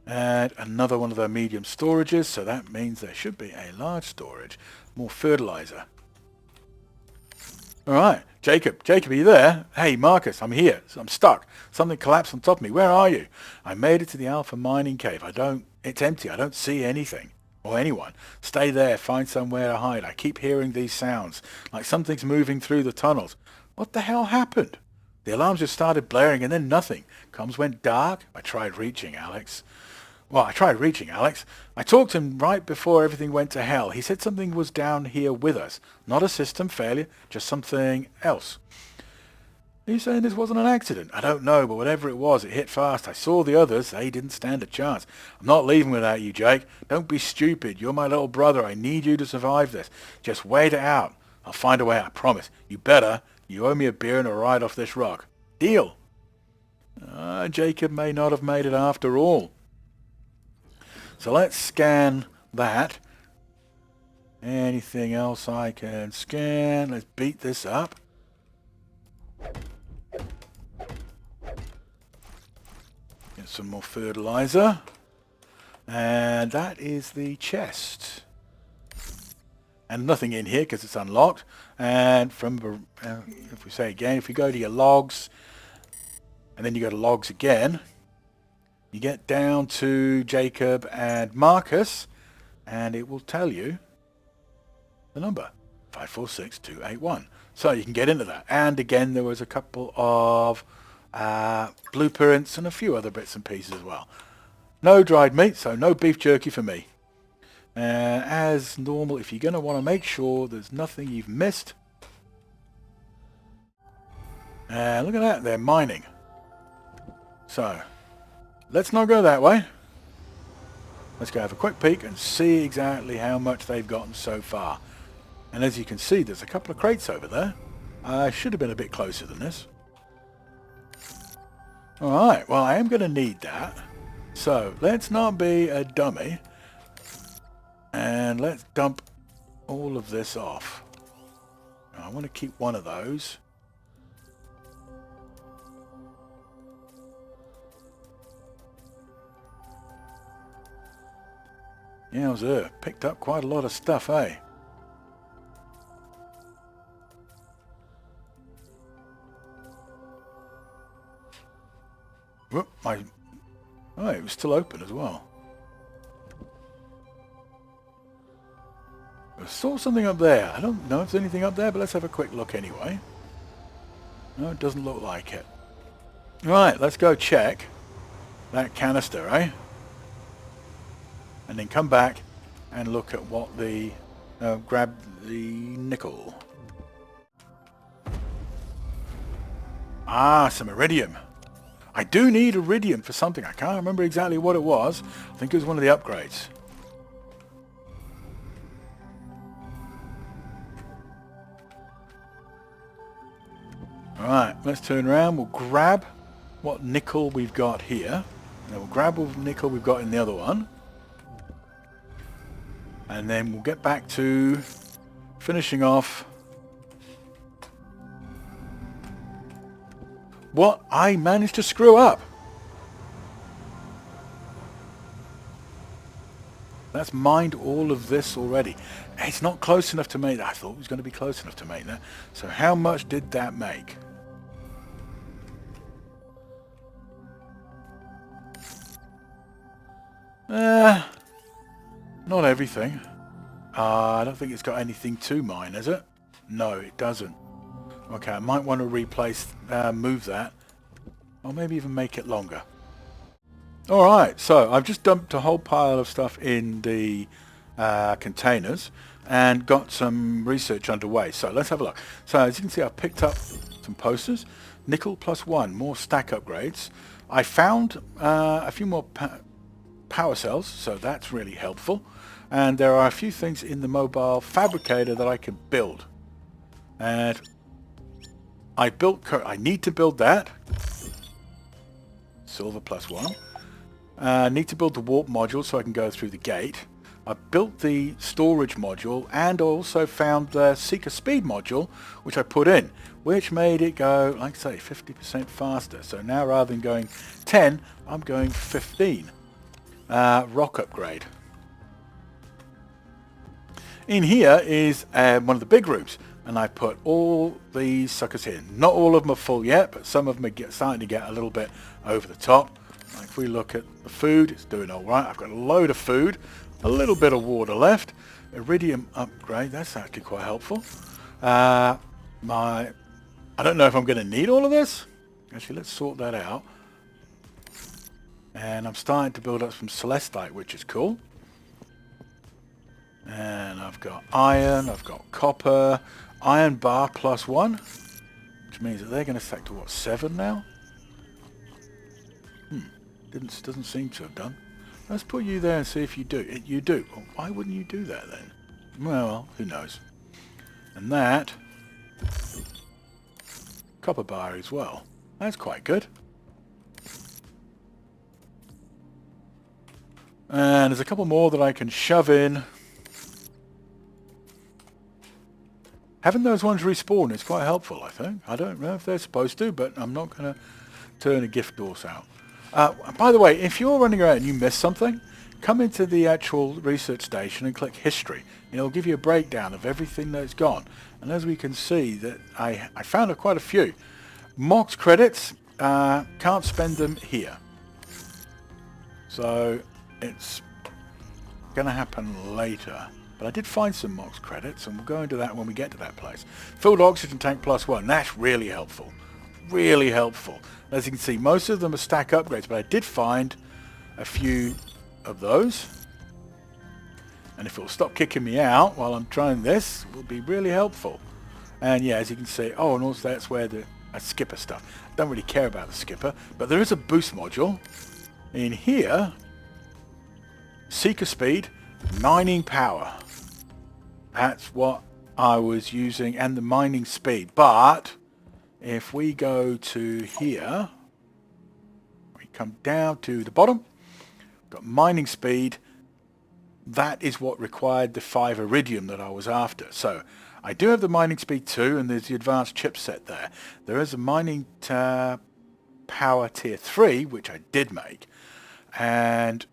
And another one of the medium storages. So that means there should be a large storage. More fertilizer. Alright. Jacob, are you there? Hey, Marcus, I'm here. I'm stuck. Something collapsed on top of me. Where are you? I made it to the Alpha mining cave. It's empty. I don't see anything or anyone. Stay there. Find somewhere to hide. I keep hearing these sounds, like something's moving through the tunnels. What the hell happened? The alarms just started blaring and then nothing. Comms went dark. I tried reaching Alex. I talked to him right before everything went to hell. He said something was down here with us. Not a system failure, just something else. Are you saying this wasn't an accident? I don't know, but whatever it was, it hit fast. I saw the others. They didn't stand a chance. I'm not leaving without you, Jake. Don't be stupid. You're my little brother. I need you to survive this. Just wait it out. I'll find a way, I promise. You better. You owe me a beer and a ride off this rock. Deal. Jacob may not have made it after all. So let's scan that. Anything else I can scan? Let's beat this up. Get some more fertilizer. And that is the chest. And nothing in here because it's unlocked. And from, if we say again, if you go to your logs, and then you go to logs again, you get down to Jacob and Marcus, and it will tell you the number, 546281. So you can get into that. And again, there was a couple of blueprints and a few other bits and pieces as well. No dried meat, so no beef jerky for me. As normal, if you're going to want to make sure there's nothing you've missed. Look at that, they're mining. So, let's not go that way. Let's go have a quick peek and see exactly how much they've gotten so far. And as you can see, there's a couple of crates over there. I should have been a bit closer than this. Alright, well I am going to need that. So, let's not be a dummy. And let's dump all of this off. I want to keep one of those. Yowza, picked up quite a lot of stuff, eh? Whoop, oh, it was still open as well. I saw something up there. I don't know if there's anything up there, but let's have a quick look anyway. No, it doesn't look like it. Right, let's go check that canister, eh? And then come back and look at what the... grab the nickel. Ah, some iridium. I do need iridium for something. I can't remember exactly what it was. I think it was one of the upgrades. Alright, let's turn around. We'll grab what nickel we've got here. And then we'll grab what nickel we've got in the other one. And then we'll get back to finishing off what I managed to screw up. That's mined all of this already. It's not close enough to make that. I thought it was going to be close enough to make that. So how much did that make? Not everything. I don't think it's got anything to mine, is it? No, it doesn't. Okay, I might want to replace, move that. Or maybe even make it longer. Alright, so I've just dumped a whole pile of stuff in the containers and got some research underway. So let's have a look. So as you can see, I've picked up some posters. Nickel +1, more stack upgrades. I found a few more power cells, so that's really helpful. And there are a few things in the mobile fabricator that I can build. And I need to build that. Silver +1. I need to build the warp module so I can go through the gate. I built the storage module and also found the seeker speed module, which I put in, which made it go, like I say, 50% faster. So now rather than going 10, I'm going 15. Rock upgrade. In here is one of the big rooms, and I put all these suckers here. Not all of them are full yet, but some of them are starting to get a little bit over the top. Like if we look at the food, it's doing all right. I've got a load of food, a little bit of water left. Iridium upgrade, that's actually quite helpful. I don't know if I'm going to need all of this. Actually, let's sort that out. And I'm starting to build up some celestite, which is cool. And I've got iron, I've got copper, iron bar +1, which means that they're going to stack to what, 7 now? Doesn't seem to have done. Let's put you there and see if you do. You do. Well, why wouldn't you do that then? Well, who knows. And that copper bar as well. That's quite good. And there's a couple more that I can shove in. Having those ones respawn is quite helpful, I think. I don't know if they're supposed to, but I'm not going to turn a gift horse out. By the way, if you're running around and you miss something, come into the actual research station and click History. And it'll give you a breakdown of everything that's gone. And as we can see, that I found quite a few. Mox credits, can't spend them here. So it's going to happen later. But I did find some Mox credits, and we'll go into that when we get to that place. Filled oxygen tank +1. That's really helpful. Really helpful. As you can see, most of them are stack upgrades, but I did find a few of those. And if it'll stop kicking me out while I'm trying this, it will be really helpful. And yeah, as you can see, oh, and also that's where the skipper stuff. Don't really care about the skipper, but there is a boost module. In here, seeker speed, mining power. That's what I was using, and the mining speed. But if we go to here, we come down to the bottom, got mining speed. That is what required the 5 iridium that I was after. So I do have the mining speed 2, and there's the advanced chipset there. There is a mining power tier 3, which I did make, and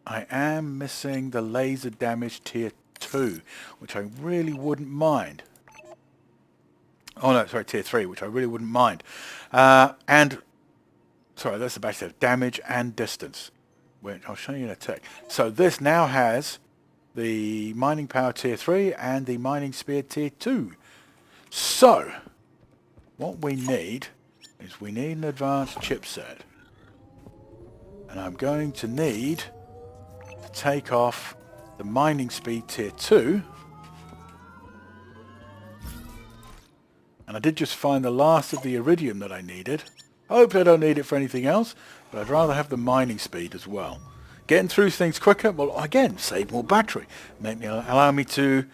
I am missing the laser damage tier 2, which I really wouldn't mind. Oh no, sorry, tier 3, which I really wouldn't mind. And, sorry, that's the base of damage and distance, which I'll show you in a tick. So this now has the mining power tier 3 and the mining speed tier 2. So, what we need is we need an advanced chipset. And I'm going to need to take off the mining speed tier 2. And I did just find the last of the iridium that I needed. Hopefully I don't need it for anything else, but I'd rather have the mining speed as well. Getting through things quicker, well, again, save more battery. Allow me to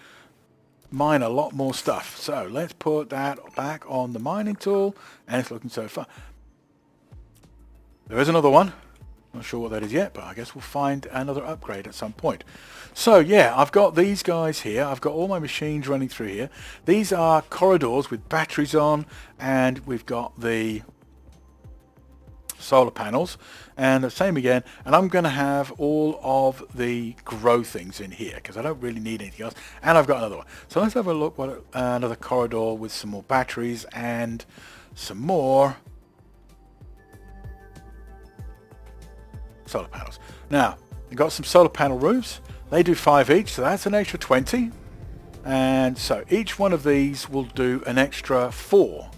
mine a lot more stuff. So let's put that back on the mining tool, and it's looking so far. There is another one. Not sure what that is yet, but I guess we'll find another upgrade at some point. So yeah, I've got these guys here. I've got all my machines running through here. These are corridors with batteries on, and we've got the solar panels, and the same again. And I'm going to have all of the grow things in here because I don't really need anything else. And I've got another one. So let's have a look what another corridor with some more batteries and some more solar panels. Now, we've got some solar panel roofs. They do 5 each, so that's an extra 20. And so each one of these will do an extra 4.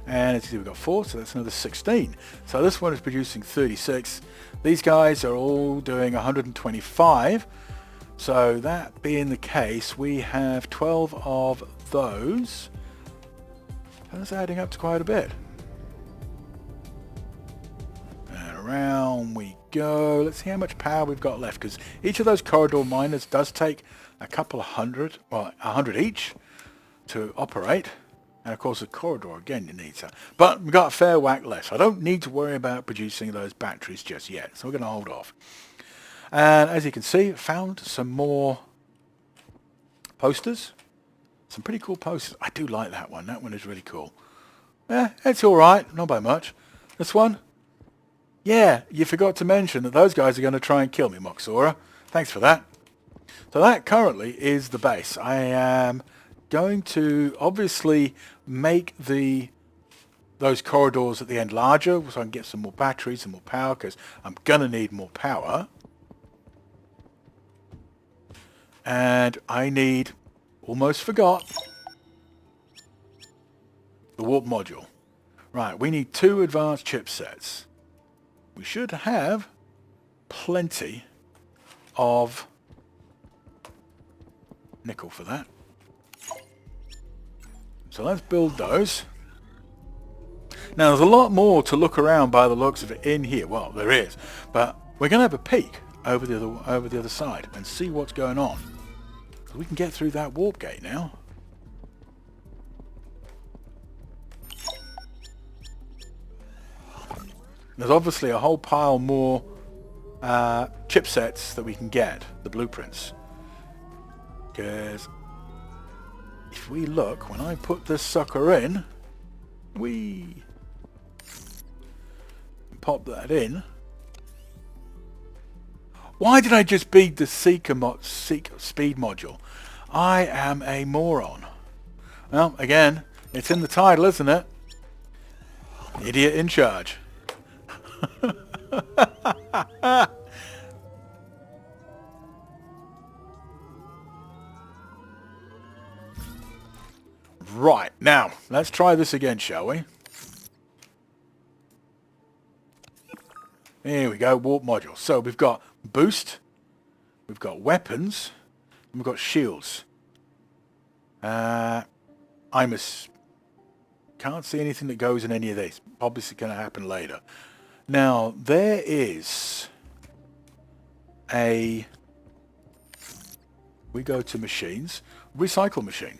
And as you see, we've got 4, so that's another 16. So this one is producing 36. These guys are all doing 125. So that being the case, we have 12 of those. That's adding up to quite a bit. And around we go. Let's see how much power we've got left, because each of those corridor miners does take a couple of hundred, well, 100 each to operate. And of course the corridor, again, you need that. But we've got a fair whack left. So I don't need to worry about producing those batteries just yet. So we're going to hold off. And as you can see, found some more posters. Some pretty cool posters. I do like that one. That one is really cool. Yeah, it's all right. Not by much. This one? Yeah, you forgot to mention that those guys are going to try and kill me, Moxora. Thanks for that. So that currently is the base. I am going to obviously make those corridors at the end larger so I can get some more batteries and more power, because I'm going to need more power. And I need, almost forgot, the warp module. Right, we need 2 advanced chipsets. We should have plenty of nickel for that. So let's build those. Now there's a lot more to look around by the looks of it in here. Well, there is, but we're going to have a peek over the other side and see what's going on. We can get through that warp gate now. There's obviously a whole pile more chipsets that we can get, the blueprints. Because if we look, when I put this sucker in, we pop that in. Why did I just beat the seek speed module? I am a moron. Well, again, it's in the title, isn't it? Idiot in charge. Right, now, let's try this again, shall we? Here we go, warp module. So we've got boost, we've got weapons, and we've got shields. Can't see anything that goes in any of these. Obviously going to happen later. Now, there is we go to machines, recycle machine.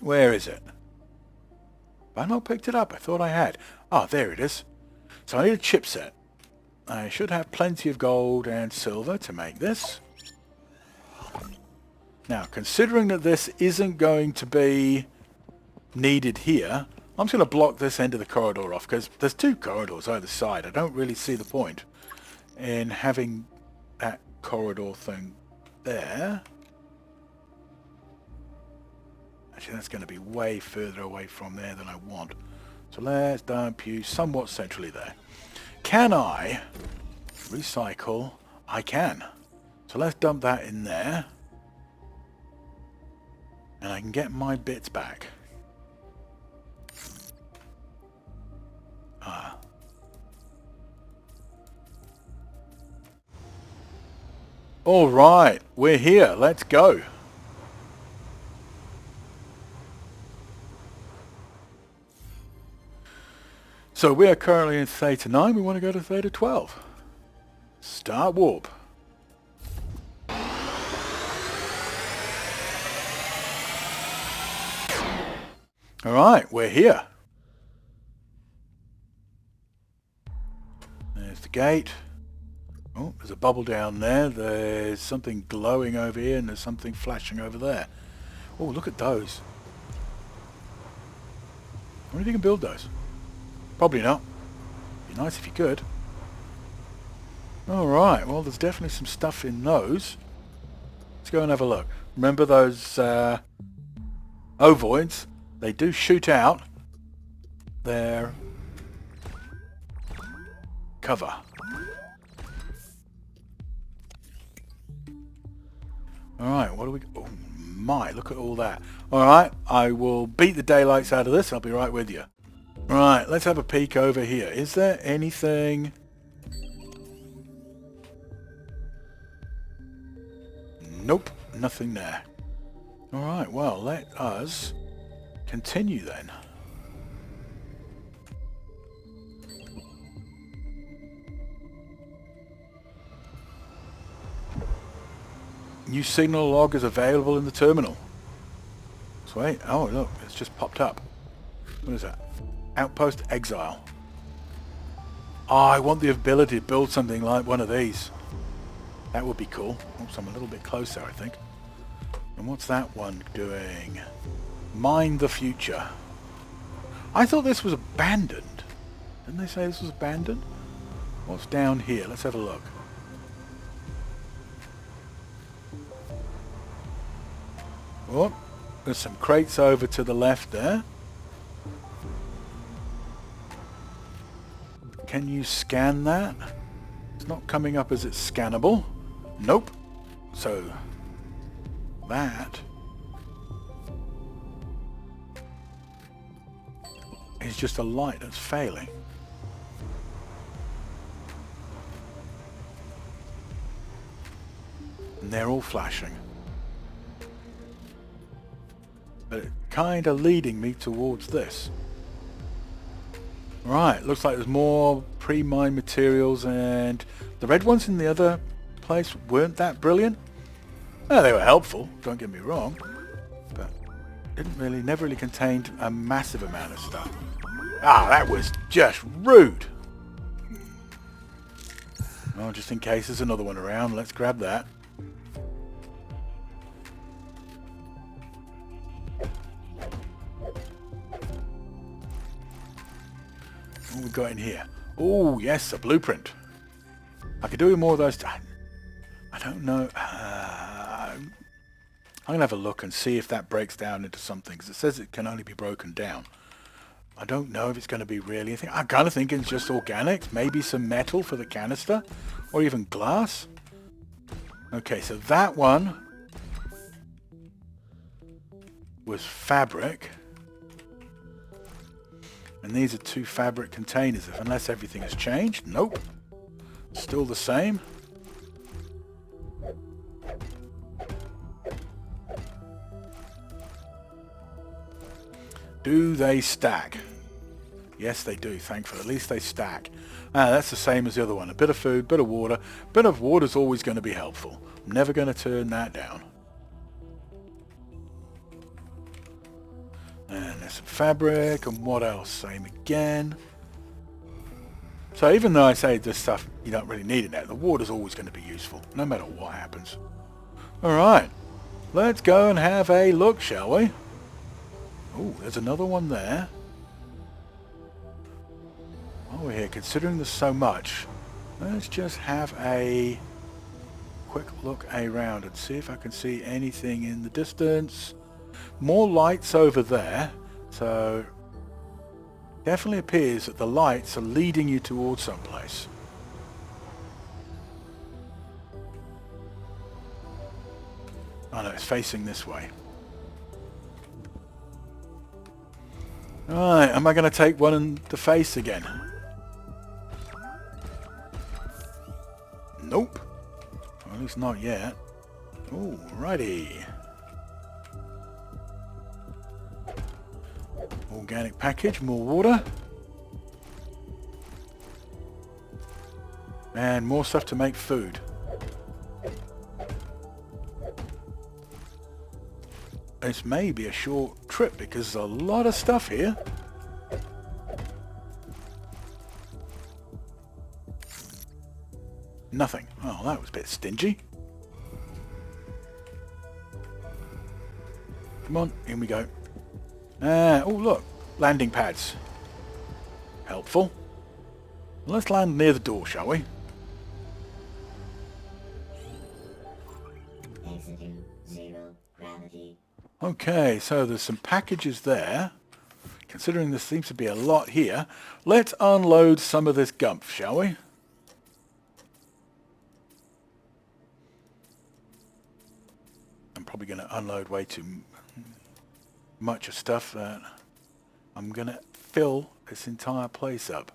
Where is it? Have I not picked it up? I thought I had. Ah, there it is. So I need a chipset. I should have plenty of gold and silver to make this. Now, considering that this isn't going to be needed here, I'm just going to block this end of the corridor off, because there's 2 corridors either side. I don't really see the point in having that corridor thing there. Actually, that's going to be way further away from there than I want. So let's dump you somewhat centrally there. Can I recycle? I can. So let's dump that in there. And I can get my bits back. All right, we're here. Let's go. So we are currently in Theta 9. We want to go to Theta 12. Start warp. All right, we're here. There's the gate. Oh, there's a bubble down there. There's something glowing over here, and there's something flashing over there. Oh, look at those. I wonder if you can build those. Probably not. Be nice if you could. Alright, well there's definitely some stuff in those. Let's go and have a look. Remember those ovoids? They do shoot out their cover. Alright, what do we... Oh my, look at all that. Alright, I will beat the daylights out of this. I'll be right with you. Right, let's have a peek over here. Is there anything... Nope, nothing there. Alright, well, let us continue then. New signal log is available in the terminal. Sweet. Oh, look, it's just popped up. What is that? Outpost Exile. Oh, I want the ability to build something like one of these. That would be cool. Oops, I'm a little bit closer, I think. And what's that one doing? Mine the future. I thought this was abandoned. Didn't they say this was abandoned? What's down here? Let's have a look. Oh, there's some crates over to the left there. Can you scan that? It's not coming up as it's scannable. Nope. So that is just a light that's failing. And they're all flashing. But it's kind of leading me towards this. Right, looks like there's more pre-mined materials, and the red ones in the other place weren't that brilliant. Well, they were helpful, don't get me wrong, but never really contained a massive amount of stuff. Ah, that was just rude. Well, just in case there's another one around, let's grab that. What we got in here? Oh, yes, a blueprint. I could do with more of those. I don't know. I'm going to have a look and see if that breaks down into something, because it says it can only be broken down. I don't know if it's going to be really anything. I'm kind of thinking it's just organics, maybe some metal for the canister, or even glass. Okay, so that one was fabric. And these are two fabric containers, unless everything has changed. Nope. Still the same. Do they stack? Yes, they do, thankfully. At least they stack. That's the same as the other one. A bit of food, bit of water. A bit of water is always going to be helpful. I'm never going to turn that down. And there's some fabric, and what else? Same again. So even though I say this stuff, you don't really need it now, the water's always going to be useful, no matter what happens. Alright, let's go and have a look, shall we? Oh, there's another one there. While we're here, considering there's so much, let's just have a quick look around and see if I can see anything in the distance. More lights over there, so definitely appears that the lights are leading you towards someplace. Oh no, it's facing this way. Alright, am I going to take one in the face again? Nope. At least not yet. Alrighty. Organic package, more water. And more stuff to make food. This may be a short trip because there's a lot of stuff here. Nothing. Oh, that was a bit stingy. Come on, in we go. Oh, look. Landing pads. Helpful. Let's land near the door, shall we? Okay, so there's some packages there. Considering there seems to be a lot here, let's unload some of this gumph, shall we? I'm probably going to unload way too much of stuff. I'm going to fill this entire place up.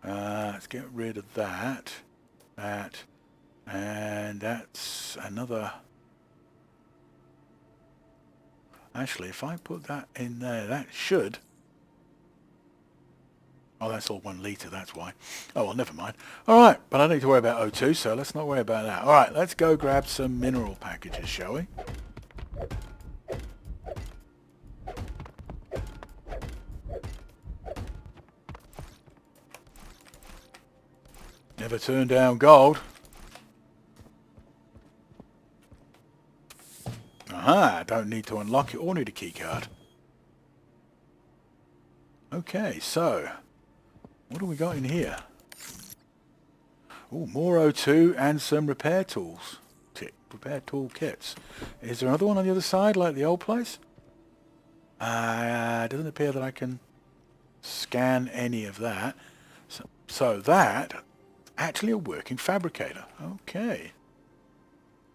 Let's get rid of that, and that's another. Actually, if I put that in there, that should. Oh, that's all 1 litre, that's why. Oh, well, never mind. All right, but I don't need to worry about O2, so let's not worry about that. All right, let's go grab some mineral packages, shall we? Never turn down gold. Aha, don't need to unlock it or need a key card. Okay, so what do we got in here? Oh, more O2 and some repair tools. Repair tool kits. Is there another one on the other side like the old place? It doesn't appear that I can scan any of that. So that actually a working fabricator. Okay.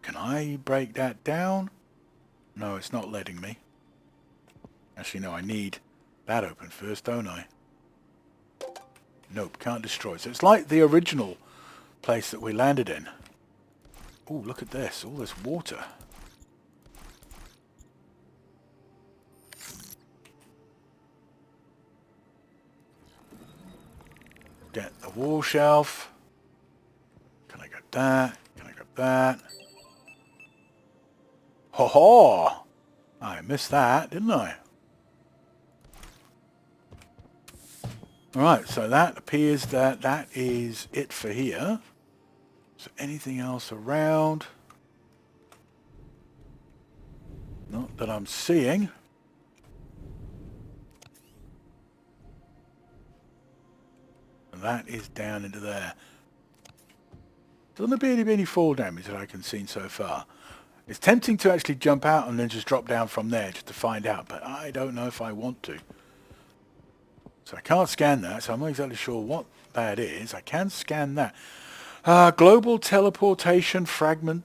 Can I break that down? No, it's not letting me. Actually, no, I need that open first, don't I? Nope, can't destroy. So it's like the original place that we landed in. Oh, look at this. All this water. Get the wall shelf. Can I get that? Can I get that? Ho ho! I missed that, didn't I? Alright, so that appears that that is it for here. So anything else around? Not that I'm seeing. And that is down into there. Doesn't appear to be any fall damage that I can see so far. It's tempting to actually jump out and then just drop down from there just to find out, but I don't know if I want to. So I can't scan that, so I'm not exactly sure what that is. I can scan that. Global teleportation fragment,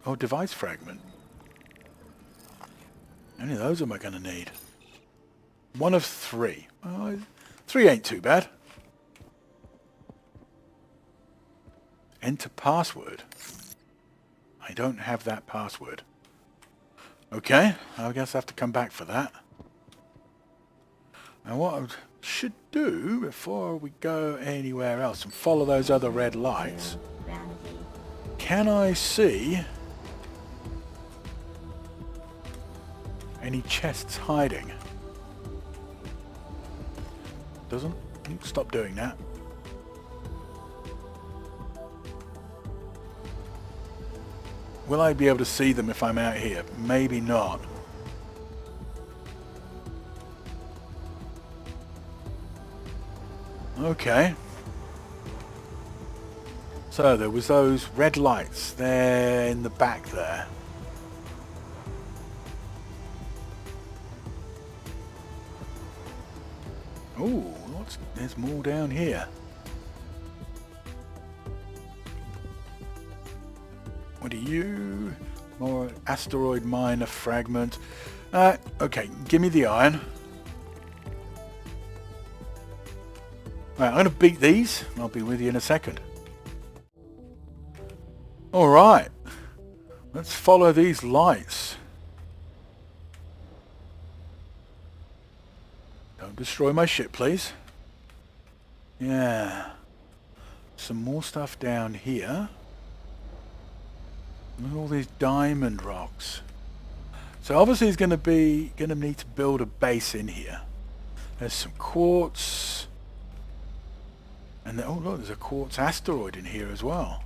or device fragment. How many of those am I going to need? 1 of 3. 3 ain't too bad. Enter password. I don't have that password. Okay, I guess I have to come back for that. And what I should do before we go anywhere else and follow those other red lights, can I see any chests hiding? Doesn't? Stop doing that. Will I be able to see them if I'm out here? Maybe not. Okay. So there was those red lights there in the back there. Oh, there's more down here. What are you? More asteroid miner fragment. Okay, give me the iron. Right, I'm going to beat these. I'll be with you in a second. Alright. Let's follow these lights. Don't destroy my ship, please. Yeah. Some more stuff down here. Look at all these diamond rocks. So obviously he's going to need to build a base in here. There's some quartz. And oh look, there's a quartz asteroid in here as well.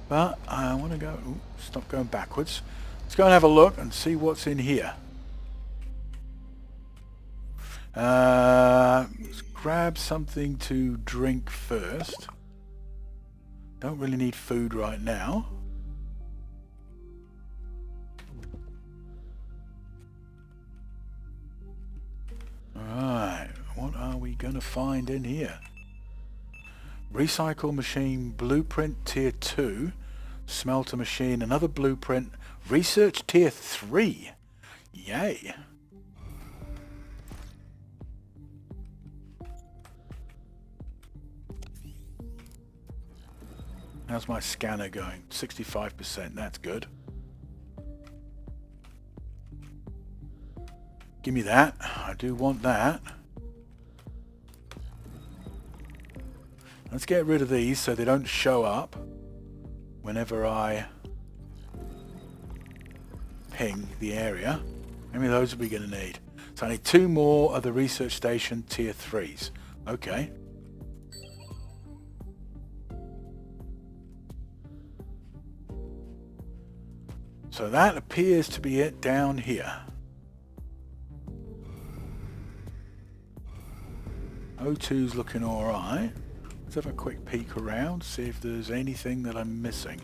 But I want to go... Ooh, stop going backwards. Let's go and have a look and see what's in here. Let's grab something to drink first. Don't really need food right now. Alright, what are we going to find in here? Recycle machine, blueprint tier 2, smelter machine, another blueprint, research tier 3. Yay. How's my scanner going? 65%, that's good. Give me that. I do want that. Let's get rid of these so they don't show up whenever I ping the area. How many of those are we going to need? So I need 2 more of the research station tier 3s. Okay. So that appears to be it down here. O2's looking alright. Let's have a quick peek around, see if there's anything that I'm missing.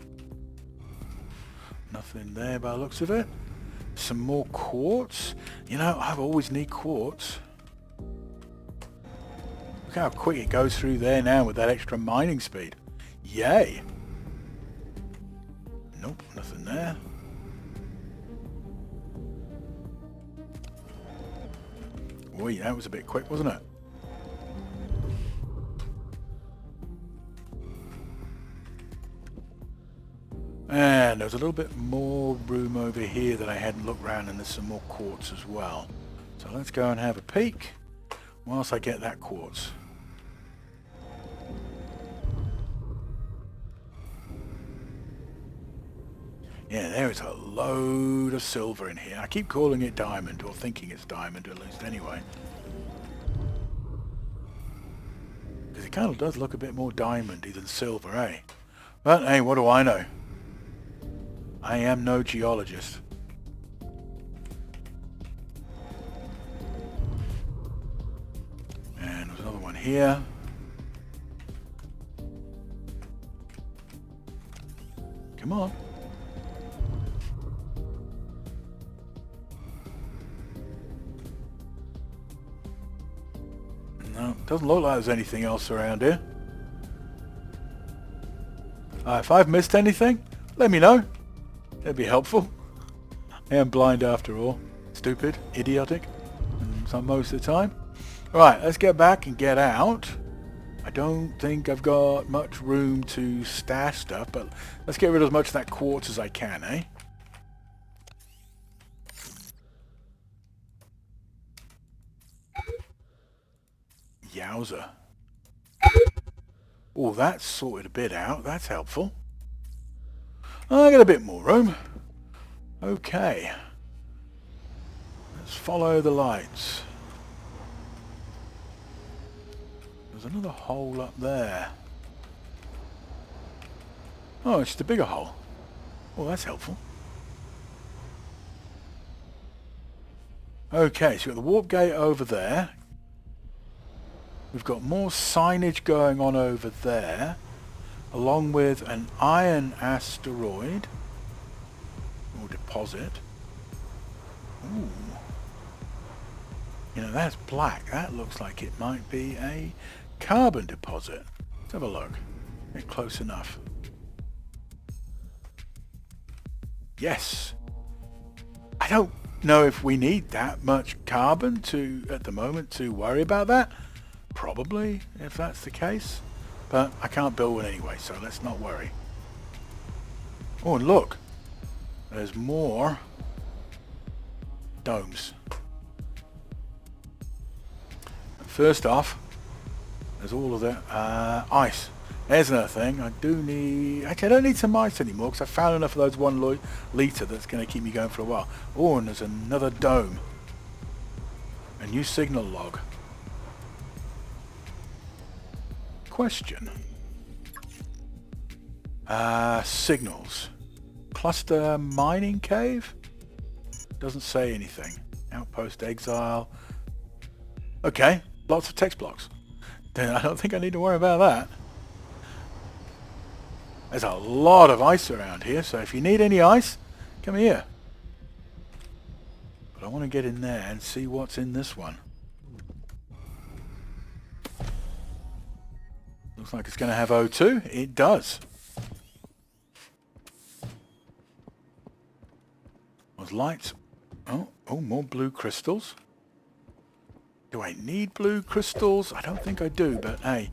Nothing there by the looks of it. Some more quartz. You know, I always need quartz. Look how quick it goes through there now with that extra mining speed. Yay! Nope, nothing there. Boy, that was a bit quick, wasn't it? And there's a little bit more room over here that I hadn't looked around, and there's some more quartz as well. So let's go and have a peek whilst I get that quartz. Yeah, there is a load of silver in here. I keep calling it diamond, or thinking it's diamond at least anyway. Because it kind of does look a bit more diamondy than silver, eh? But hey, what do I know? I am no geologist. And there's another one here. Come on. No, doesn't look like there's anything else around here. If I've missed anything, let me know. That'd be helpful. I am blind after all. Stupid, idiotic, some most of the time. Right, let's get back and get out. I don't think I've got much room to stash stuff, but let's get rid of as much of that quartz as I can, eh? Yowza. Oh, that's sorted a bit out. That's helpful. I got a bit more room. Okay. Let's follow the lights. There's another hole up there. Oh, it's just a bigger hole. Oh, that's helpful. Okay, so we've got the warp gate over there. We've got more signage going on over there, along with an iron asteroid or deposit. Ooh. You know, that's black. That looks like it might be a carbon deposit. Let's have a look. Get close enough. Yes. I don't know if we need that much carbon at the moment to worry about that. Probably, if that's the case. But I can't build one anyway, so let's not worry. Oh, and look. There's more domes. First off, there's all of the ice. There's another thing. I do need... Actually, I don't need some ice anymore because I found enough of those 1 litre that's going to keep me going for a while. Oh, and there's another dome. A new signal log. Question. Signals. Cluster mining cave? Doesn't say anything. Outpost exile. Okay, lots of text blocks. Then I don't think I need to worry about that. There's a lot of ice around here, so if you need any ice, come here. But I want to get in there and see what's in this one. Looks like it's going to have O2. It does. Those lights. Oh, more blue crystals. Do I need blue crystals? I don't think I do, but hey,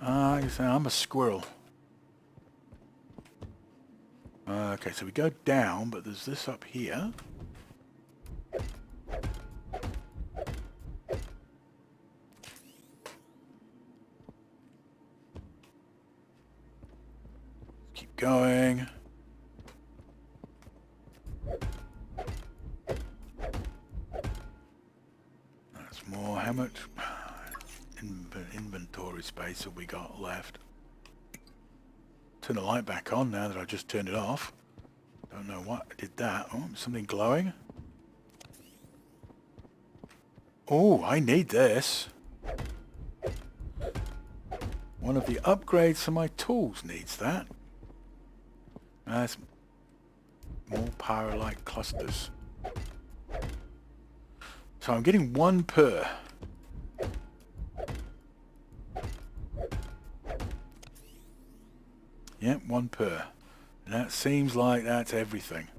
I'm a squirrel. Okay, so we go down, but there's this up here. Keep going. That's more. How much inventory space have we got left? Turn the light back on now that I just turned it off. Don't know what did that. Oh, something glowing. Oh, I need this. One of the upgrades for my tools needs that. That's more power-like clusters. So I'm getting 1 per. Yep, 1 per. And that seems like that's everything.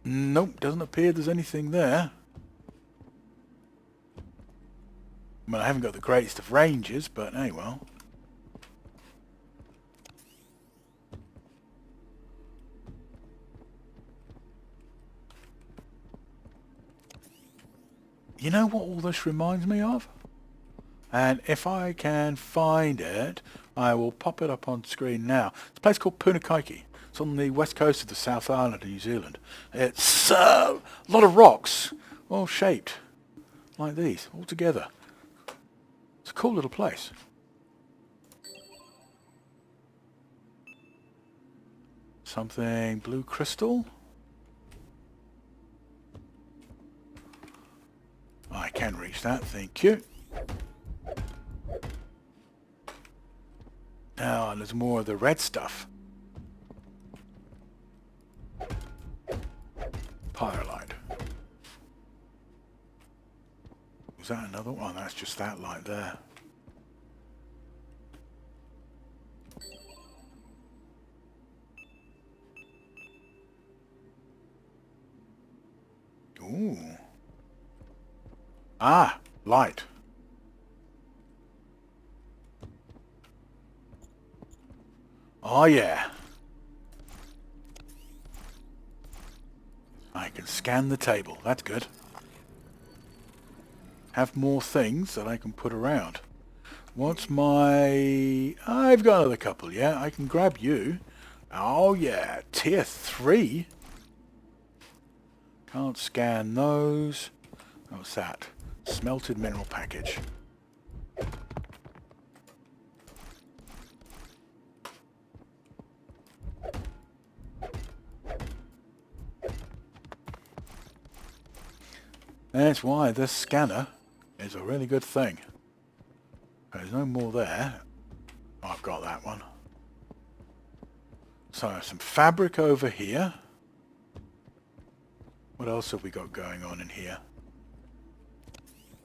Nope, doesn't appear there's anything there. I mean, I haven't got the greatest of ranges, but hey, well. You know what all this reminds me of? And if I can find it, I will pop it up on screen now. It's a place called Punakaiki. It's on the west coast of the South Island of New Zealand. It's a lot of rocks, all shaped like these, all together. It's a cool little place. Something blue crystal. I can reach that, thank you. Now, there's more of the red stuff. Pyrolite. Was that another one? That's just that light there. Ooh. Ah, light. Oh yeah. I can scan the table. That's good. Have more things that I can put around. What's my... I've got another couple, yeah? I can grab you. Oh yeah, tier 3. Can't scan those. What's that? Smelted mineral package. That's why this scanner is a really good thing. There's no more there. Oh, I've got that one. So some fabric over here. What else have we got going on in here?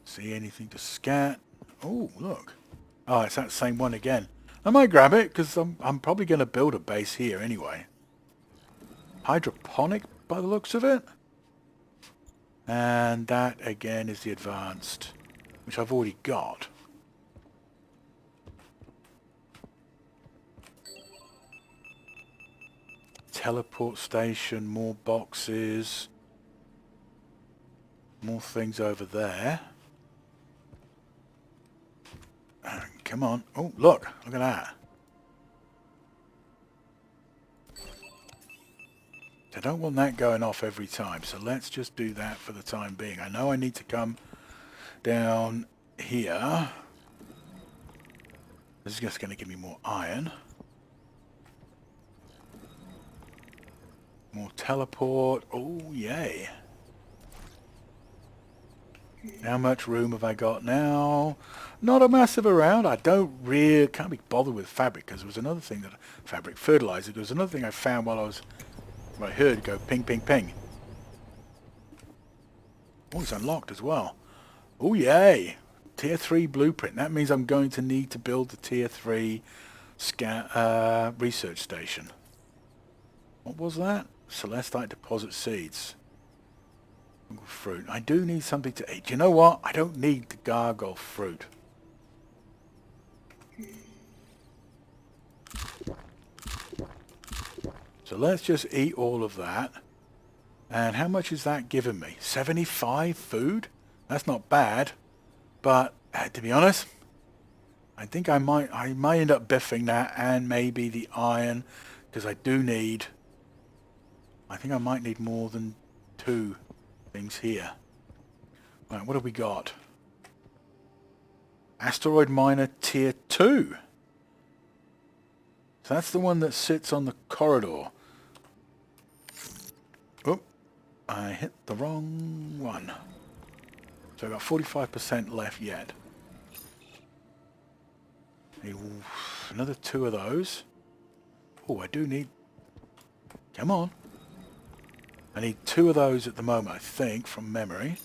See anything to scan? Oh, look. Oh, it's that same one again. I might grab it because I'm probably going to build a base here anyway. Hydroponic by the looks of it. And that again is the advanced, which I've already got. Teleport station, more boxes, more things over there. Come on. Oh, look at that. I don't want that going off every time, so let's just do that for the time being. I know I need to come down here. This is just going to give me more iron. More teleport. Oh, yay. How much room have I got now? Not a massive amount. I can't be bothered with fabric, because there was another thing fabric fertilizer. There was another thing I found while I heard go ping, ping, ping. Oh, it's unlocked as well. Oh, yay. Tier 3 blueprint. That means I'm going to need to build the Tier 3 research station. What was that? Celestite deposit seeds. Fruit. I do need something to eat. You know what? I don't need the gargoyle fruit. So let's just eat all of that. And how much is that giving me? 75 food? That's not bad. But to be honest, I think I might end up biffing that and maybe the iron, because I think I might need more than 2 things here. Right, what have we got? Asteroid miner tier 2. So that's the one that sits on the corridor. Oh, I hit the wrong one. So I've got 45% left yet. Need another 2 of those. Oh, I do need... Come on. I need 2 of those at the moment, I think, from memory.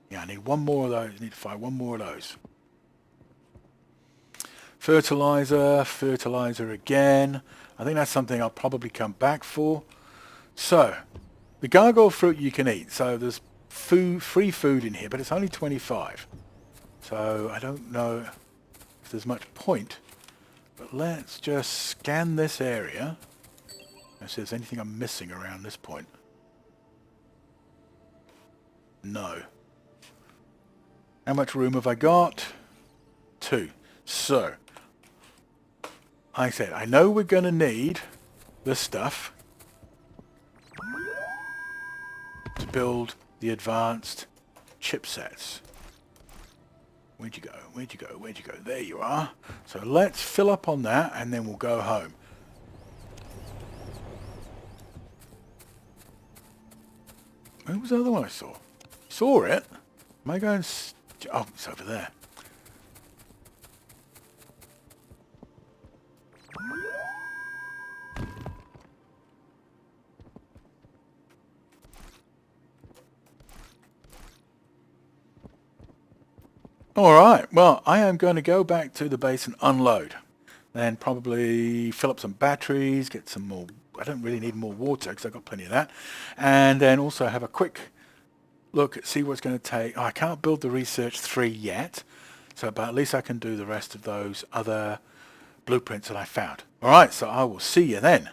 Yeah, I need 1 more of those. I need to find 1 more of those. Fertilizer again. I think that's something I'll probably come back for. So, the gargoyle fruit you can eat. So there's free food in here, but it's only 25. So I don't know if there's much point. But let's just scan this area and see if there's anything I'm missing around this point. No. How much room have I got? 2. So, like I said, I know we're going to need this stuff to build the advanced chipsets. Where'd you go? Where'd you go? Where'd you go? There you are. So let's fill up on that and then we'll go home. Where was the other one I saw? Saw it? Am I going... Oh, it's over there. Alright, well, I am going to go back to the base and unload. Then probably fill up some batteries, get some more... I don't really need more water because I've got plenty of that. And then also have a quick look, see what's going to take... Oh, I can't build the Research 3 yet, but at least I can do the rest of those other blueprints that I found. Alright, so I will see you then.